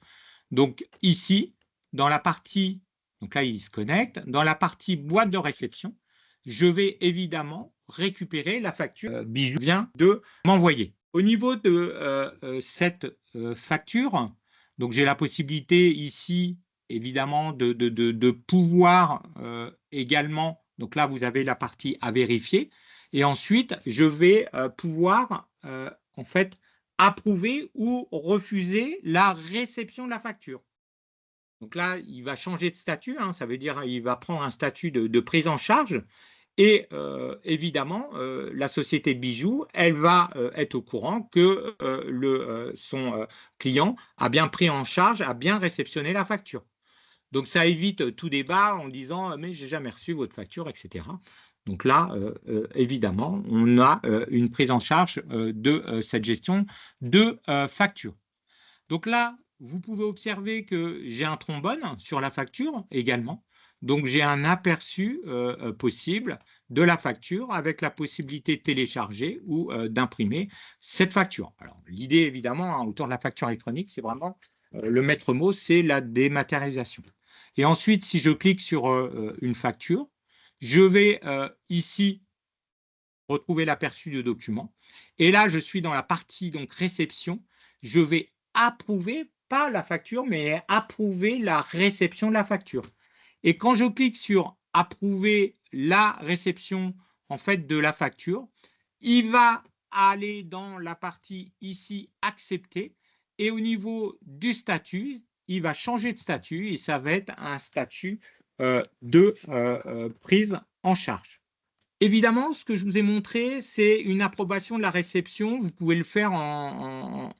donc ici, dans la partie, donc là, il se connecte, dans la partie boîte de réception, je vais évidemment récupérer la facture Bijou vient de m'envoyer. Au niveau de cette facture, donc j'ai la possibilité ici, évidemment, de pouvoir également, donc là, vous avez la partie à vérifier, et ensuite, je vais pouvoir, en fait, approuver ou refuser la réception de la facture. Donc là, il va changer de statut, ça veut dire qu'il va prendre un statut de prise en charge. Et évidemment, la société Bijou, elle va être au courant que son client a bien pris en charge, a bien réceptionné la facture. Donc, ça évite tout débat en disant « mais je n'ai jamais reçu votre facture », etc. Donc là, évidemment, on a une prise en charge de cette gestion de facture. Donc là, vous pouvez observer que j'ai un trombone sur la facture également. Donc, j'ai un aperçu possible de la facture avec la possibilité de télécharger ou d'imprimer cette facture. Alors, l'idée, évidemment, autour de la facture électronique, c'est vraiment le maître mot, c'est la dématérialisation. Et ensuite, si je clique sur une facture, je vais ici retrouver l'aperçu de document. Et là, je suis dans la partie donc réception. Je vais approuver, pas la facture, mais approuver la réception de la facture. Et quand je clique sur approuver la réception en fait de la facture, il va aller dans la partie ici accepter et au niveau du statut, il va changer de statut et ça va être un statut de prise en charge. Évidemment, ce que je vous ai montré, c'est une approbation de la réception. Vous pouvez le faire en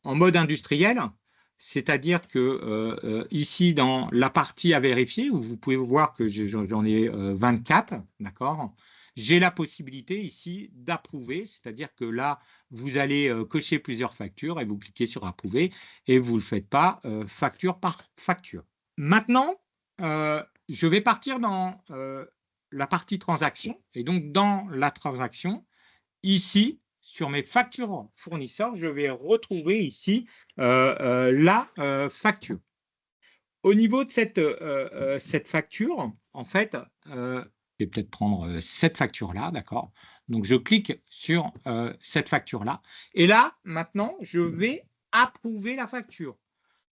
mode industriel. C'est-à-dire que ici, dans la partie à vérifier, où vous pouvez voir que j'en ai 24, d'accord, j'ai la possibilité ici d'approuver, c'est-à-dire que là, vous allez cocher plusieurs factures et vous cliquez sur approuver et vous ne le faites pas facture par facture. Maintenant, je vais partir dans la partie transaction et donc dans la transaction, ici, sur mes factures fournisseurs, je vais retrouver ici la facture. Au niveau de cette facture, en fait, je vais peut-être prendre cette facture-là, d'accord? Donc, je clique sur cette facture-là. Et là, maintenant, je vais approuver la facture.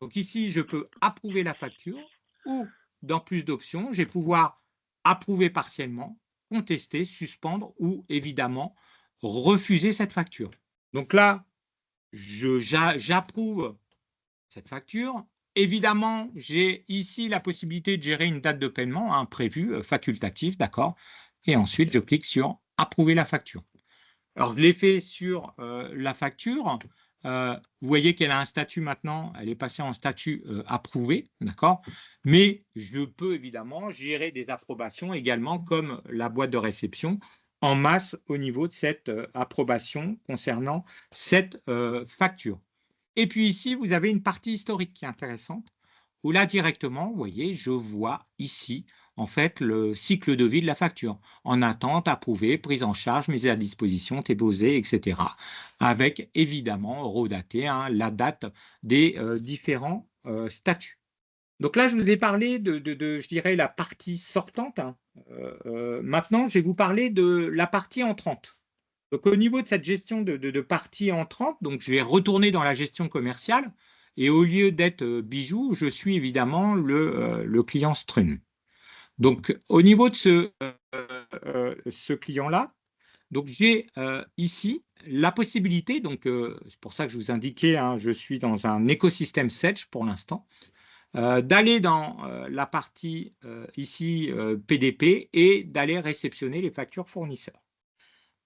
Donc ici, je peux approuver la facture ou, dans plus d'options, je vais pouvoir approuver partiellement, contester, suspendre ou évidemment refuser cette facture. Donc là, j'approuve cette facture. Évidemment, j'ai ici la possibilité de gérer une date de paiement prévue, facultative, d'accord. Et ensuite, je clique sur « Approuver la facture ». Alors, je l'ai fait sur la facture. Vous voyez qu'elle a un statut maintenant, elle est passée en statut approuvé, d'accord. Mais je peux évidemment gérer des approbations également comme la boîte de réception en masse au niveau de cette approbation concernant cette facture. Et puis ici, vous avez une partie historique qui est intéressante, où là, directement, vous voyez, je vois ici, en fait, le cycle de vie de la facture. En attente, approuvé, prise en charge, mise à disposition, déposée, etc. Avec, évidemment, redaté, la date des différents statuts. Donc là, je vous ai parlé de je dirais, la partie sortante. Maintenant, je vais vous parler de la partie entrante. Donc, au niveau de cette gestion de partie entrante, donc je vais retourner dans la gestion commerciale et au lieu d'être Bijou, je suis évidemment le client Strun. Donc, au niveau de ce client-là, donc j'ai ici la possibilité, donc c'est pour ça que je vous indiquais, je suis dans un écosystème Sedge pour l'instant, d'aller dans la partie ici PDP et d'aller réceptionner les factures fournisseurs.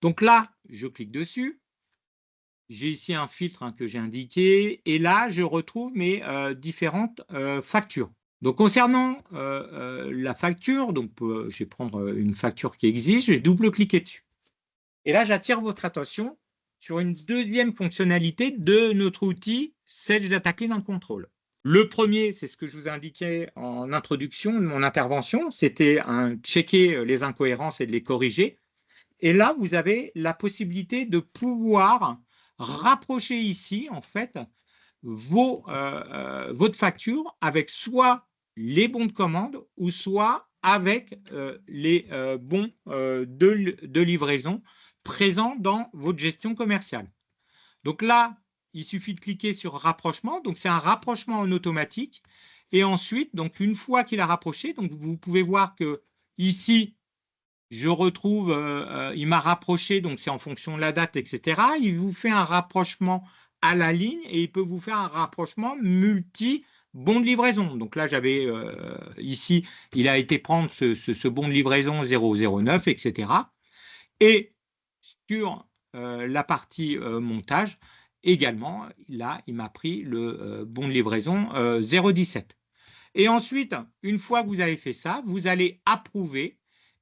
Donc là, je clique dessus. J'ai ici un filtre que j'ai indiqué. Et là, je retrouve mes différentes factures. Donc, concernant la facture, donc, je vais prendre une facture qui existe. Je vais double-cliquer dessus. Et là, j'attire votre attention sur une deuxième fonctionnalité de notre outil Sage Data Clean and Control. Le premier, c'est ce que je vous indiquais en introduction de mon intervention. C'était checker les incohérences et de les corriger. Et là, vous avez la possibilité de pouvoir rapprocher ici, en fait, votre facture avec soit les bons de commande ou soit avec les bons de livraison présents dans votre gestion commerciale. Donc là, il suffit de cliquer sur rapprochement. Donc, c'est un rapprochement en automatique. Et ensuite, donc, une fois qu'il a rapproché, donc, vous pouvez voir que ici, je retrouve, il m'a rapproché, donc c'est en fonction de la date, etc. Il vous fait un rapprochement à la ligne et il peut vous faire un rapprochement multi-bon de livraison. Donc là, j'avais ici, il a été prendre ce bon de livraison 009, etc. Et sur la partie montage, également, là, il m'a pris le bon de livraison 017. Et ensuite, une fois que vous avez fait ça, vous allez approuver.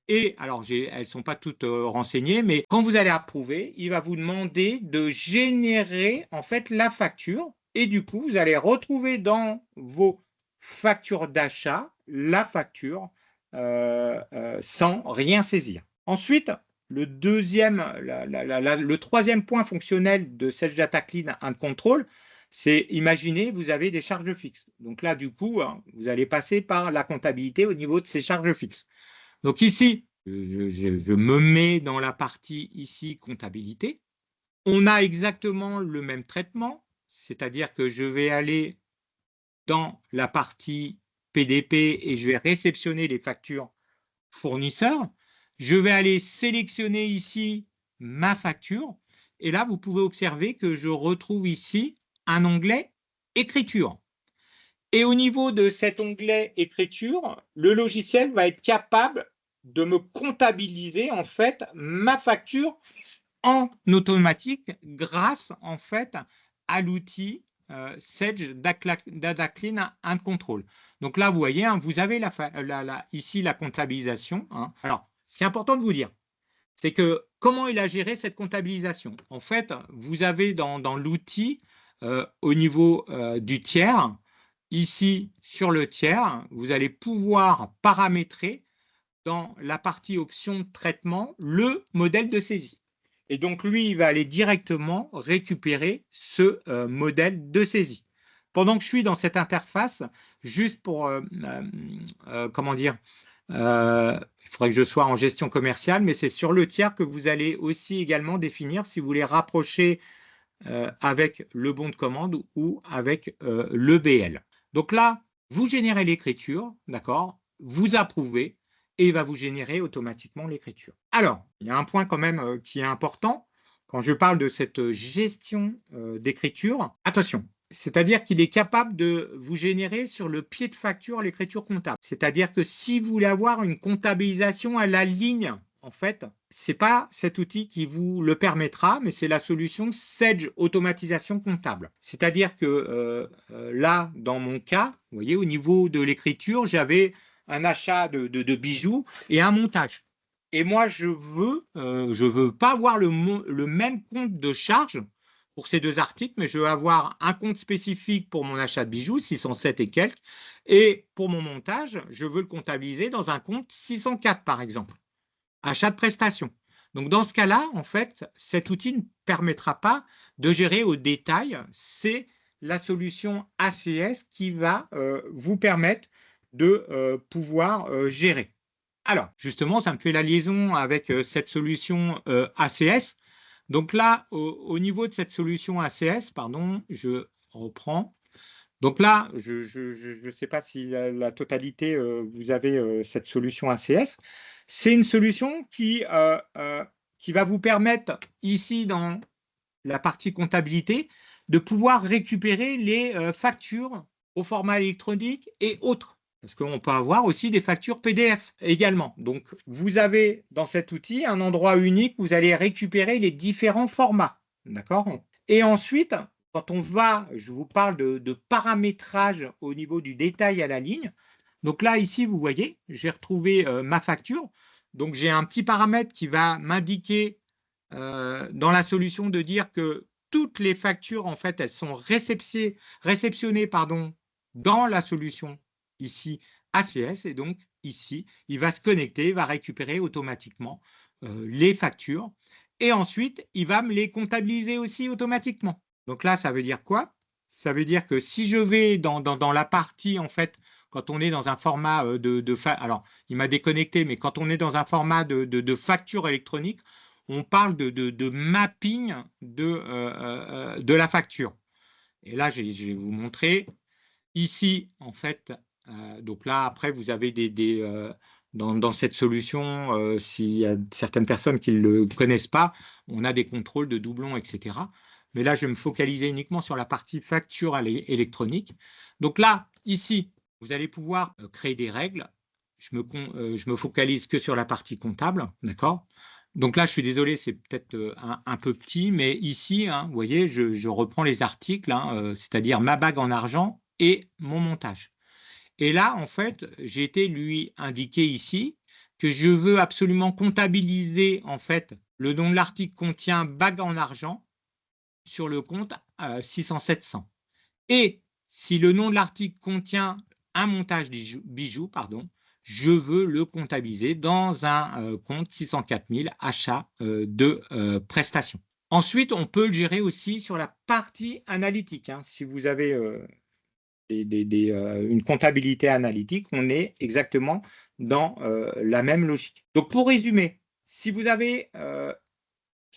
Et alors, elles ne sont pas toutes renseignées, mais quand vous allez approuver, il va vous demander de générer en fait la facture. Et du coup, vous allez retrouver dans vos factures d'achat la facture sans rien saisir. Ensuite, le troisième point fonctionnel de Sage Data Clean and Control, c'est, imaginez, vous avez des charges fixes. Donc là, du coup, vous allez passer par la comptabilité au niveau de ces charges fixes. Donc ici, je me mets dans la partie ici comptabilité. On a exactement le même traitement, c'est-à-dire que je vais aller dans la partie PDP et je vais réceptionner les factures fournisseurs. Je vais aller sélectionner ici ma facture et là, vous pouvez observer que je retrouve ici un onglet écriture. Et au niveau de cet onglet écriture, le logiciel va être capable de me comptabiliser en fait ma facture en automatique grâce en fait à l'outil Sage Data Clean and Control. Donc là, vous voyez, vous avez ici la comptabilisation. Alors, ce qui est important de vous dire, c'est que comment il a géré cette comptabilisation. En fait, vous avez dans l'outil au niveau du tiers. Ici, sur le tiers, vous allez pouvoir paramétrer dans la partie option de traitement le modèle de saisie. Et donc, lui, il va aller directement récupérer ce modèle de saisie. Pendant que je suis dans cette interface, juste pour, comment dire, il faudrait que je sois en gestion commerciale, mais c'est sur le tiers que vous allez aussi également définir si vous voulez rapprocher avec le bon de commande ou avec le BL. Donc là, vous générez l'écriture, d'accord? Vous approuvez et il va vous générer automatiquement l'écriture. Alors, il y a un point quand même qui est important quand je parle de cette gestion d'écriture. Attention, c'est-à-dire qu'il est capable de vous générer sur le pied de facture l'écriture comptable. C'est-à-dire que si vous voulez avoir une comptabilisation à la ligne, en fait, ce n'est pas cet outil qui vous le permettra, mais c'est la solution Sage Automatisation Comptable. C'est-à-dire que là, dans mon cas, vous voyez, au niveau de l'écriture, j'avais un achat de bijoux et un montage. Et moi, je veux pas avoir le même compte de charge pour ces deux articles, mais je veux avoir un compte spécifique pour mon achat de bijoux, 607 et quelques, et pour mon montage, je veux le comptabiliser dans un compte 604, par exemple. Achat de prestations. Donc, dans ce cas-là, en fait, cet outil ne permettra pas de gérer au détail. C'est la solution ACS qui va vous permettre de pouvoir gérer. Alors, justement, ça me fait la liaison avec cette solution ACS. Donc là, au niveau de cette solution ACS, pardon, je reprends. Donc là, je ne sais pas si la totalité, vous avez cette solution ACS. C'est une solution qui va vous permettre, ici, dans la partie comptabilité, de pouvoir récupérer les factures au format électronique et autres. Parce qu'on peut avoir aussi des factures PDF également. Donc, vous avez dans cet outil un endroit unique où vous allez récupérer les différents formats. D'accord? Et ensuite, quand on va, je vous parle de paramétrage au niveau du détail à la ligne. Donc là, ici, vous voyez, j'ai retrouvé ma facture. Donc, j'ai un petit paramètre qui va m'indiquer dans la solution de dire que toutes les factures, en fait, elles sont réceptionnées dans la solution ici ACS. Et donc, ici, il va se connecter, il va récupérer automatiquement les factures. Et ensuite, il va me les comptabiliser aussi automatiquement. Donc là, ça veut dire quoi? Ça veut dire que si je vais dans la partie, en fait, quand on est dans un format alors, il m'a déconnecté, mais quand on est dans un format de facture électronique, on parle de mapping de la facture. Et là, je vais vous montrer. Ici, en fait, donc là, après, vous avez dans cette solution, s'il y a certaines personnes qui ne le connaissent pas, on a des contrôles de doublons, etc. Mais là, je vais me focaliser uniquement sur la partie facture électronique. Donc là, ici, vous allez pouvoir créer des règles. Je me focalise que sur la partie comptable, d'accord? Donc là, je suis désolé, c'est peut-être un peu petit, mais ici, hein, vous voyez, je reprends les articles, hein, c'est-à-dire ma bague en argent et mon montage. Et là, en fait, j'ai été lui indiquer ici que je veux absolument comptabiliser, en fait, le nom de l'article contient bague en argent sur le compte 600-700. Et si le nom de l'article contient un montage bijoux, pardon, je veux le comptabiliser dans un compte 604 000 achat de prestations. Ensuite, on peut le gérer aussi sur la partie analytique. Hein. Si vous avez une comptabilité analytique, on est exactement dans la même logique. Donc, pour résumer, si vous avez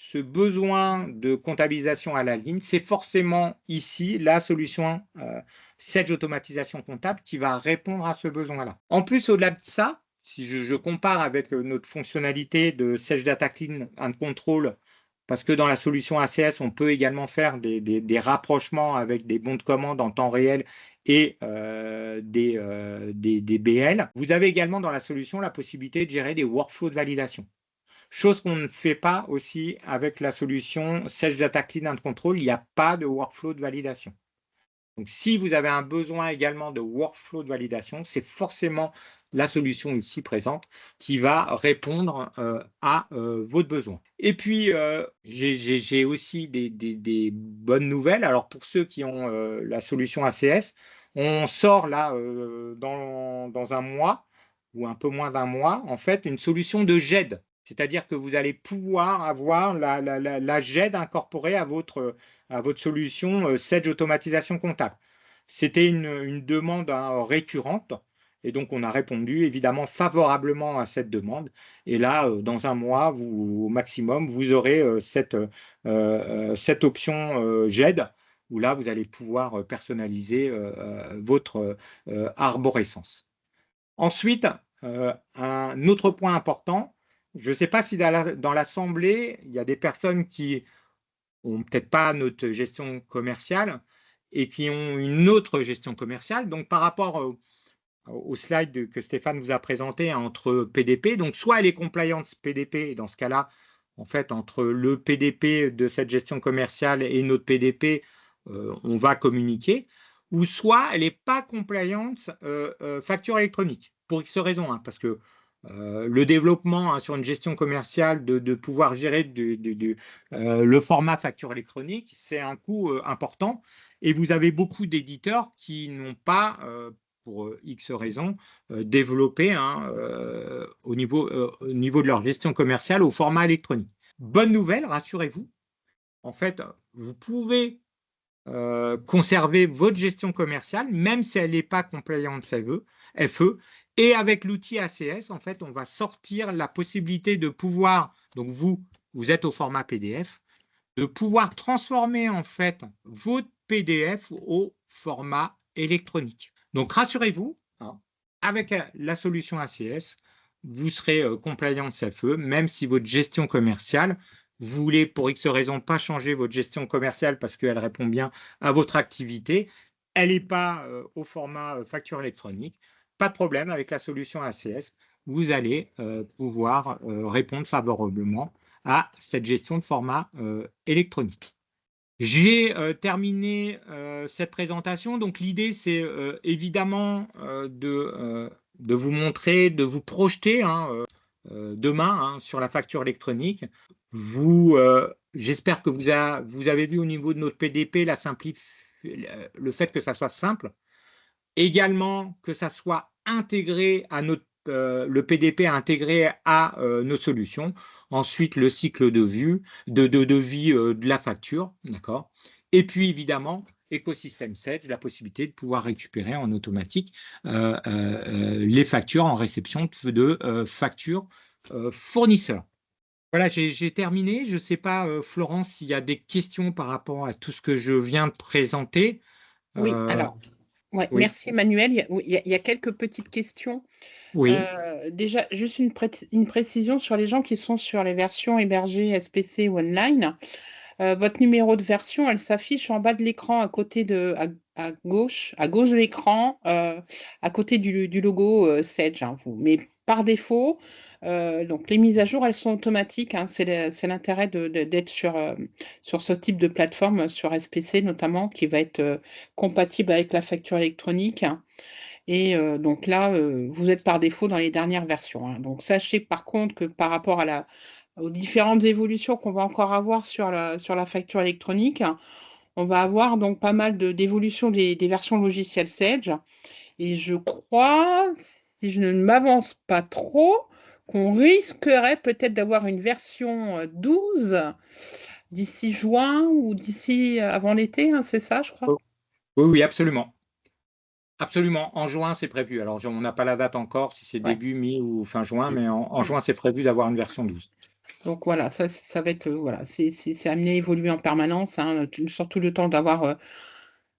ce besoin de comptabilisation à la ligne, c'est forcément ici la solution Sage Automatisation Comptable qui va répondre à ce besoin-là. En plus, au-delà de ça, si je compare avec notre fonctionnalité de Sage Data Clean and Control, parce que dans la solution ACS, on peut également faire des rapprochements avec des bons de commande en temps réel et des BL. Vous avez également dans la solution la possibilité de gérer des workflows de validation. Chose qu'on ne fait pas aussi avec la solution Sage Data Clean and Control, il n'y a pas de workflow de validation. Donc, si vous avez un besoin également de workflow de validation, c'est forcément la solution ici présente qui va répondre à votre besoin. Et puis, j'ai aussi des bonnes nouvelles. Alors, pour ceux qui ont la solution ACS, on sort là dans un mois ou un peu moins d'un mois, en fait, une solution de GED. C'est-à-dire que vous allez pouvoir avoir la GED incorporée à votre solution Sage Automatisation Comptable. C'était une demande récurrente Et donc, on a répondu évidemment favorablement à cette demande. Et là, dans un mois, au maximum, vous aurez cette option GED, où là, vous allez pouvoir personnaliser votre arborescence. Ensuite, un autre point important, je ne sais pas si dans l'Assemblée, il y a des personnes qui n'ont peut-être pas notre gestion commerciale et qui ont une autre gestion commerciale. Donc, par rapport au slide que Stéphane vous a présenté entre PDP, donc soit elle est compliance PDP, et dans ce cas-là, en fait, entre le PDP de cette gestion commerciale et notre PDP, on va communiquer, ou soit elle n'est pas compliance facture électronique, pour X raisons, hein, parce que le développement sur une gestion commerciale de pouvoir gérer le format facture électronique, c'est un coût important, et vous avez beaucoup d'éditeurs qui n'ont pas, pour X raisons, développé au niveau de leur gestion commerciale au format électronique. Bonne nouvelle, rassurez-vous, en fait, vous pouvez conserver votre gestion commerciale, même si elle n'est pas compliant FE. Et avec l'outil ACS, en fait, on va sortir la possibilité de pouvoir, donc vous êtes au format PDF, de pouvoir transformer en fait votre PDF au format électronique. Donc rassurez-vous, hein, avec la solution ACS, vous serez compliant FE, même si votre gestion commerciale, vous voulez pour X raison pas changer votre gestion commerciale parce qu'elle répond bien à votre activité, elle n'est pas au format facture électronique, pas de problème avec la solution ACS, vous allez pouvoir répondre favorablement à cette gestion de format électronique. J'ai terminé cette présentation. Donc, l'idée, c'est évidemment de vous montrer, de vous projeter demain sur la facture électronique. J'espère que vous avez vu au niveau de notre PDP le fait que ça soit simple. Également, que ça soit intégré à le PDP intégré à nos solutions. Ensuite, le cycle de vie de la facture, d'accord. Et puis, évidemment, écosystème Sage, la possibilité de pouvoir récupérer en automatique les factures en réception de factures fournisseurs. Voilà, j'ai terminé. Je ne sais pas, Florence, s'il y a des questions par rapport à tout ce que je viens de présenter. Oui, alors, ouais, oui. Merci Emmanuel. Il y a quelques petites questions. Oui. Déjà, juste une précision sur les gens qui sont sur les versions hébergées SPC ou online. Votre numéro de version, elle s'affiche en bas de l'écran à gauche de l'écran, à côté du logo Sage. Mais par défaut, donc les mises à jour, elles sont automatiques. C'est l'intérêt d'être sur ce type de plateforme, sur SPC notamment, qui va être compatible avec la facture électronique. Et donc là, vous êtes par défaut dans les dernières versions. Donc sachez par contre que par rapport aux différentes évolutions qu'on va encore avoir sur la facture électronique, on va avoir donc pas mal d'évolutions des versions logicielles Sage. Et je crois, si je ne m'avance pas trop, qu'on risquerait peut-être d'avoir une version 12 d'ici juin ou d'ici avant l'été, c'est ça, je crois? Oui, absolument. Absolument. En juin, c'est prévu. Alors, on n'a pas la date encore, si c'est début, mi ou fin juin, mais en juin, c'est prévu d'avoir une version 12. Donc voilà, ça va être, voilà, c'est amené à évoluer en permanence, surtout le temps d'avoir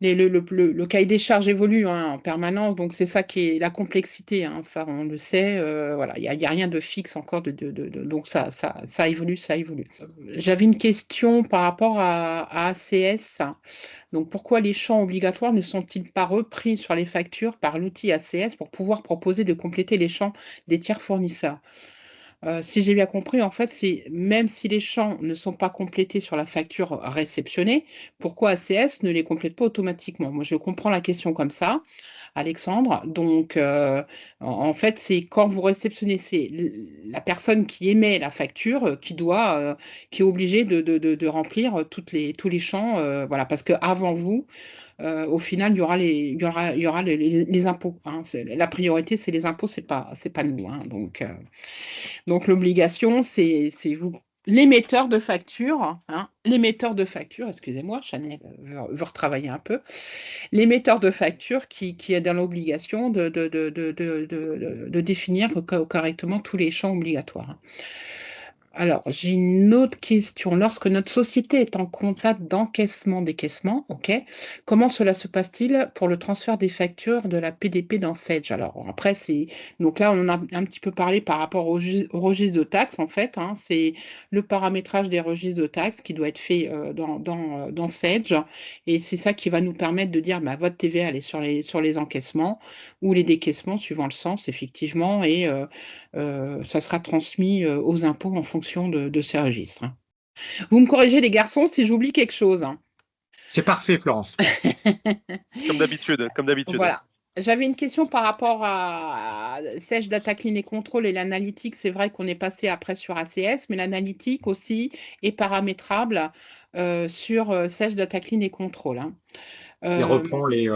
le cahier des charges évolue en permanence, donc c'est ça qui est la complexité, ça on le sait, voilà, il y a rien de fixe encore, donc ça évolue, ça évolue. J'avais une question par rapport à ACS. Donc pourquoi les champs obligatoires ne sont-ils pas repris sur les factures par l'outil ACS pour pouvoir proposer de compléter les champs des tiers fournisseurs? Si j'ai bien compris, en fait, c'est même si les champs ne sont pas complétés sur la facture réceptionnée, pourquoi ACS ne les complète pas automatiquement? Moi, je comprends la question comme ça, Alexandre. Donc, en fait, c'est quand vous réceptionnez, c'est la personne qui émet la facture qui est obligée de remplir tous les champs, voilà, parce qu'avant vous, au final, il y aura les impôts. La priorité, c'est les impôts, c'est pas nous. Donc l'obligation, c'est vous l'émetteur de facture, l'émetteur de facture, excusez-moi, Chanel veut retravailler un peu, l'émetteur de facture qui est dans l'obligation de définir correctement tous les champs obligatoires. Alors, j'ai une autre question. Lorsque notre société est en compta d'encaissement-décaissement, ok, comment cela se passe-t-il pour le transfert des factures de la PDP dans Sage? Alors, après, donc là, on en a un petit peu parlé par rapport au registre de taxes, en fait. C'est le paramétrage des registres de taxes qui doit être fait dans Sage. Et c'est ça qui va nous permettre de dire, bah, votre TVA, elle est sur les encaissements ou les décaissements, suivant le sens, effectivement. Et ça sera transmis aux impôts en fonction de ces registres. Vous me corrigez les garçons si j'oublie quelque chose. C'est parfait, Florence. Comme d'habitude. Voilà. J'avais une question par rapport à Sage Data Clean et Control et l'analytique. C'est vrai qu'on est passé après sur ACS, mais l'analytique aussi est paramétrable sur Sage Data Clean et Control. Il reprend ouais.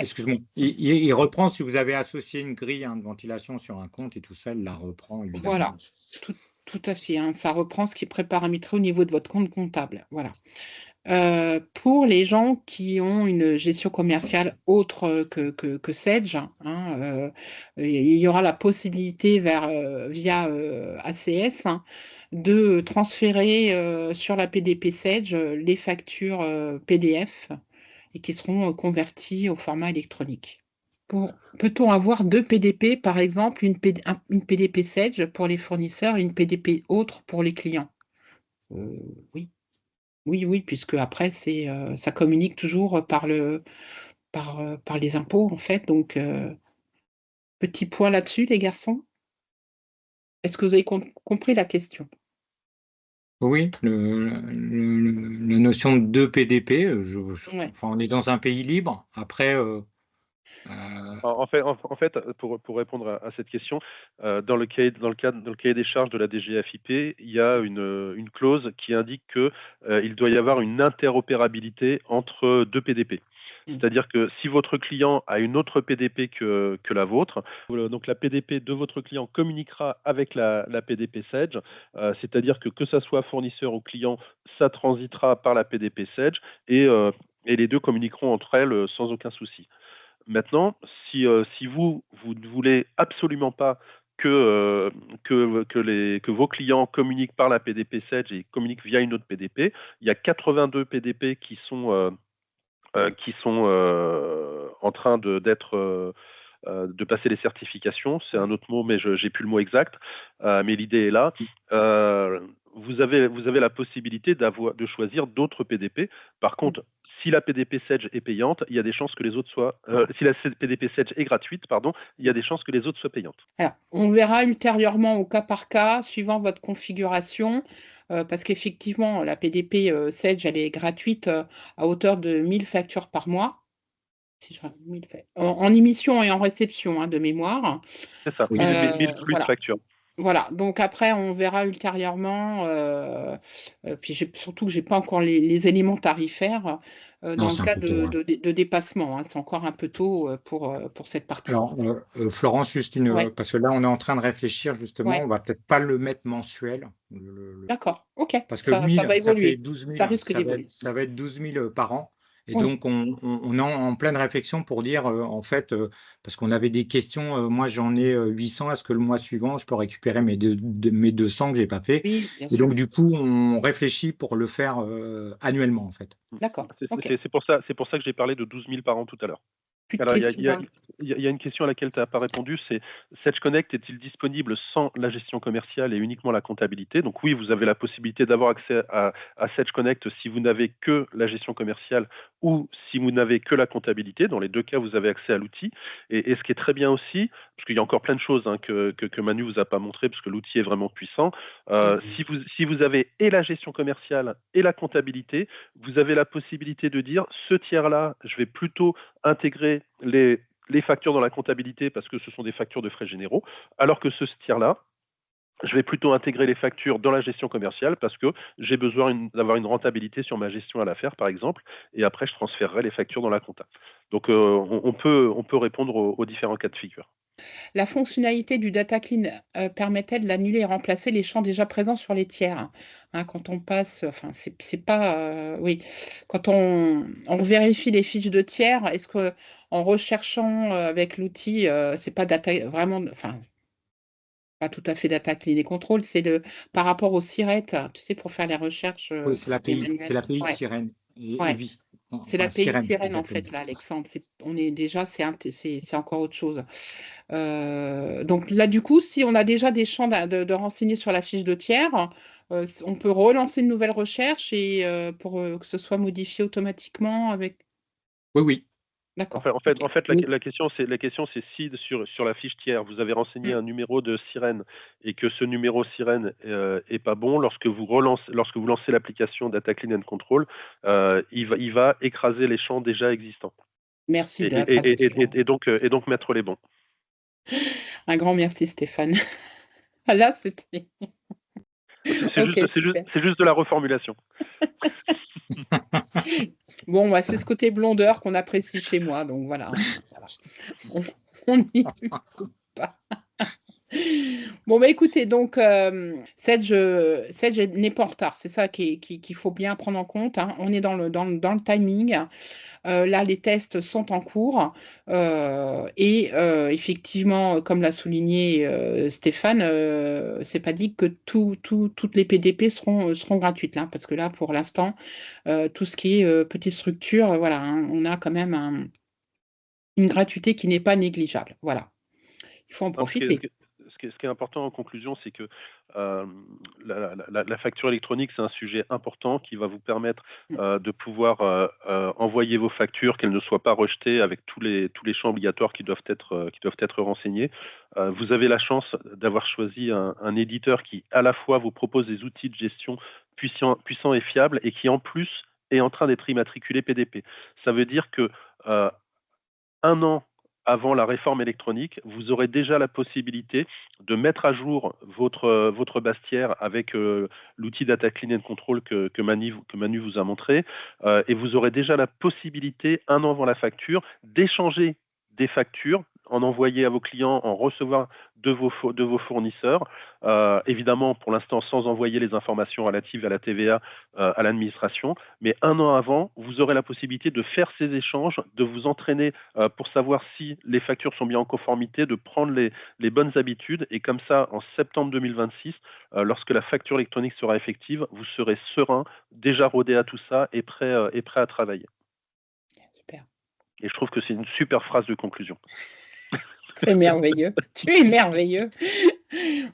excuse-moi, il reprend si vous avez associé une grille de ventilation sur un compte et tout ça, il la reprend évidemment. Voilà, tout à fait. Ça reprend ce qui est préparamétré au niveau de votre compte comptable. Voilà. Pour les gens qui ont une gestion commerciale autre que Sage, il y aura la possibilité via ACS de transférer sur la PDP Sage les factures PDF et qui seront converties au format électronique. Peut-on avoir deux PDP, par exemple, une PDP Sage pour les fournisseurs et une PDP autre pour les clients? Oui. Oui, puisque après, ça communique toujours par les impôts, en fait. Donc, petit point là-dessus, les garçons. Est-ce que vous avez compris la question? Oui, la notion de 2 PDP, Ouais. enfin, on est dans un pays libre. Après, En fait, pour répondre à cette question, dans le cahier des charges de la DGFiP, il y a une clause qui indique que il doit y avoir une interopérabilité entre deux PDP. C'est-à-dire que si votre client a une autre PDP que la vôtre, donc la PDP de votre client communiquera avec la PDP Sage, c'est-à-dire que ça soit fournisseur ou client, ça transitera par la PDP Sage et les deux communiqueront entre elles sans aucun souci. Maintenant, si vous ne voulez absolument pas que vos clients communiquent par la PDP Sage et communiquent via une autre PDP, il y a 82 PDP qui sont en train de passer les certifications. C'est un autre mot, mais je n'ai plus le mot exact. Mais l'idée est là. Vous avez la possibilité de choisir d'autres PDP. Par contre, si la PDP Sage est payante, il y a des chances que les autres soient. Si la PDP Sage est gratuite, pardon, il y a des chances que les autres soient payantes. Alors, on verra ultérieurement au cas par cas, suivant votre configuration, parce qu'effectivement, la PDP Sage, elle est gratuite à hauteur de 1000 factures par mois. En émission et en réception de mémoire. C'est ça, 1000 plus voilà. factures. Voilà, donc après, on verra ultérieurement, puis surtout que je n'ai pas encore les éléments tarifaires dans le cas de dépassement. C'est encore un peu tôt pour cette partie. Alors, Florence, juste parce que là, on est en train de réfléchir justement, on va peut-être pas le mettre mensuel. D'accord, ok. Parce que ça 1000, va ça évoluer. fait 12 000, Ça risque d'évoluer. ça va être 12 000 par an. Et Oui. donc, on est en pleine réflexion pour dire, en fait, parce qu'on avait des questions, moi j'en ai 800, est-ce que le mois suivant, je peux récupérer mes 200 que je n'ai pas fait? Oui, bien Et sûr. donc, du coup, on réfléchit pour le faire annuellement, en fait. D'accord. C'est pour ça que j'ai parlé de 12 000 par an tout à l'heure. Alors, il y a une question à laquelle tu n'as pas répondu, c'est Sage Connect est-il disponible sans la gestion commerciale et uniquement la comptabilité? Donc oui, vous avez la possibilité d'avoir accès à Sage Connect si vous n'avez que la gestion commerciale ou si vous n'avez que la comptabilité. Dans les deux cas, vous avez accès à l'outil. Et ce qui est très bien aussi, parce qu'il y a encore plein de choses que Manu vous a pas montré, parce que l'outil est vraiment puissant. Si vous avez et la gestion commerciale et la comptabilité, vous avez la possibilité de dire ce tiers-là, je vais plutôt intégrer les factures dans la comptabilité parce que ce sont des factures de frais généraux, alors que ce tiers-là, je vais plutôt intégrer les factures dans la gestion commerciale parce que j'ai besoin d'avoir une rentabilité sur ma gestion à l'affaire, par exemple, et après, je transférerai les factures dans la compta. Donc, on peut répondre aux différents cas de figure. La fonctionnalité du data clean permettait de l'annuler et remplacer les champs déjà présents sur les tiers. Hein, quand on passe, enfin, c'est pas, oui, quand on vérifie les fiches de tiers, est-ce que en recherchant avec l'outil, c'est pas data vraiment, enfin, pas tout à fait data clean et contrôle, c'est par rapport au SIRET, tu sais, pour faire les recherches Oui, c'est des l'API, manuels. l'API Ouais, Sirène et ouais. Vie. C'est Enfin, l'API Sirène, Sirène en exactement. fait là, Alexandre. On est déjà, c'est encore autre chose. Donc là, du coup, si on a déjà des champs de renseigner sur la fiche de tiers, on peut relancer une nouvelle recherche et pour que ce soit modifié automatiquement avec. Oui, oui. D'accord. En Ok. fait, Ou- la question, c'est si sur la fiche tiers, vous avez renseigné Mm. un numéro de sirène et que ce numéro sirène est pas bon, lorsque vous lancez l'application Data Clean and Control, il va écraser les champs déjà existants Merci de la traduction. et donc mettre les bons. Un grand merci, Stéphane. Là, c'était. Ok, super. C'est juste de la reformulation. Bon, bah, c'est ce côté blondeur qu'on apprécie chez moi, donc voilà. Voilà. On y coupe pas. Bon, bah écoutez, donc Sedge n'est pas en retard, c'est ça qu'il faut bien prendre en compte. Hein. On est dans le timing. Là, les tests sont en cours. Et effectivement, comme l'a souligné Stéphane, c'est pas dit que toutes les PDP seront gratuites, hein, parce que là, pour l'instant, tout ce qui est petite structure, voilà, hein, on a quand même une gratuité qui n'est pas négligeable. Voilà, il faut en Non, profiter. ce qui est important en conclusion, c'est que la facture électronique, c'est un sujet important qui va vous permettre de pouvoir envoyer vos factures, qu'elles ne soient pas rejetées avec tous les champs obligatoires qui doivent être renseignés. Vous avez la chance d'avoir choisi un éditeur qui, à la fois, vous propose des outils de gestion puissants et fiables et qui, en plus, est en train d'être immatriculé PDP. Ça veut dire que un an avant la réforme électronique, vous aurez déjà la possibilité de mettre à jour votre Bastière avec l'outil Data Clean and Control que Manu vous a montré. Et vous aurez déjà la possibilité, un an avant la facture, d'échanger des factures, en envoyer à vos clients, en recevoir de vos fournisseurs. Évidemment, pour l'instant, sans envoyer les informations relatives à la TVA à l'administration. Mais un an avant, vous aurez la possibilité de faire ces échanges, de vous entraîner pour savoir si les factures sont bien en conformité, de prendre les bonnes habitudes. Et comme ça, en septembre 2026, lorsque la facture électronique sera effective, vous serez serein, déjà rodé à tout ça et prêt à travailler. Super. Et je trouve que c'est une super phrase de conclusion. C'est merveilleux. Tu es merveilleux.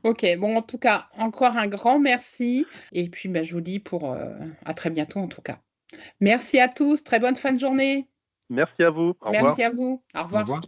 Ok, bon, en tout cas, encore un grand merci. Et puis, bah, je vous dis à très bientôt, en tout cas. Merci à tous. Très bonne fin de journée. Merci à vous. Au revoir. Merci à vous. Au Au revoir. revoir.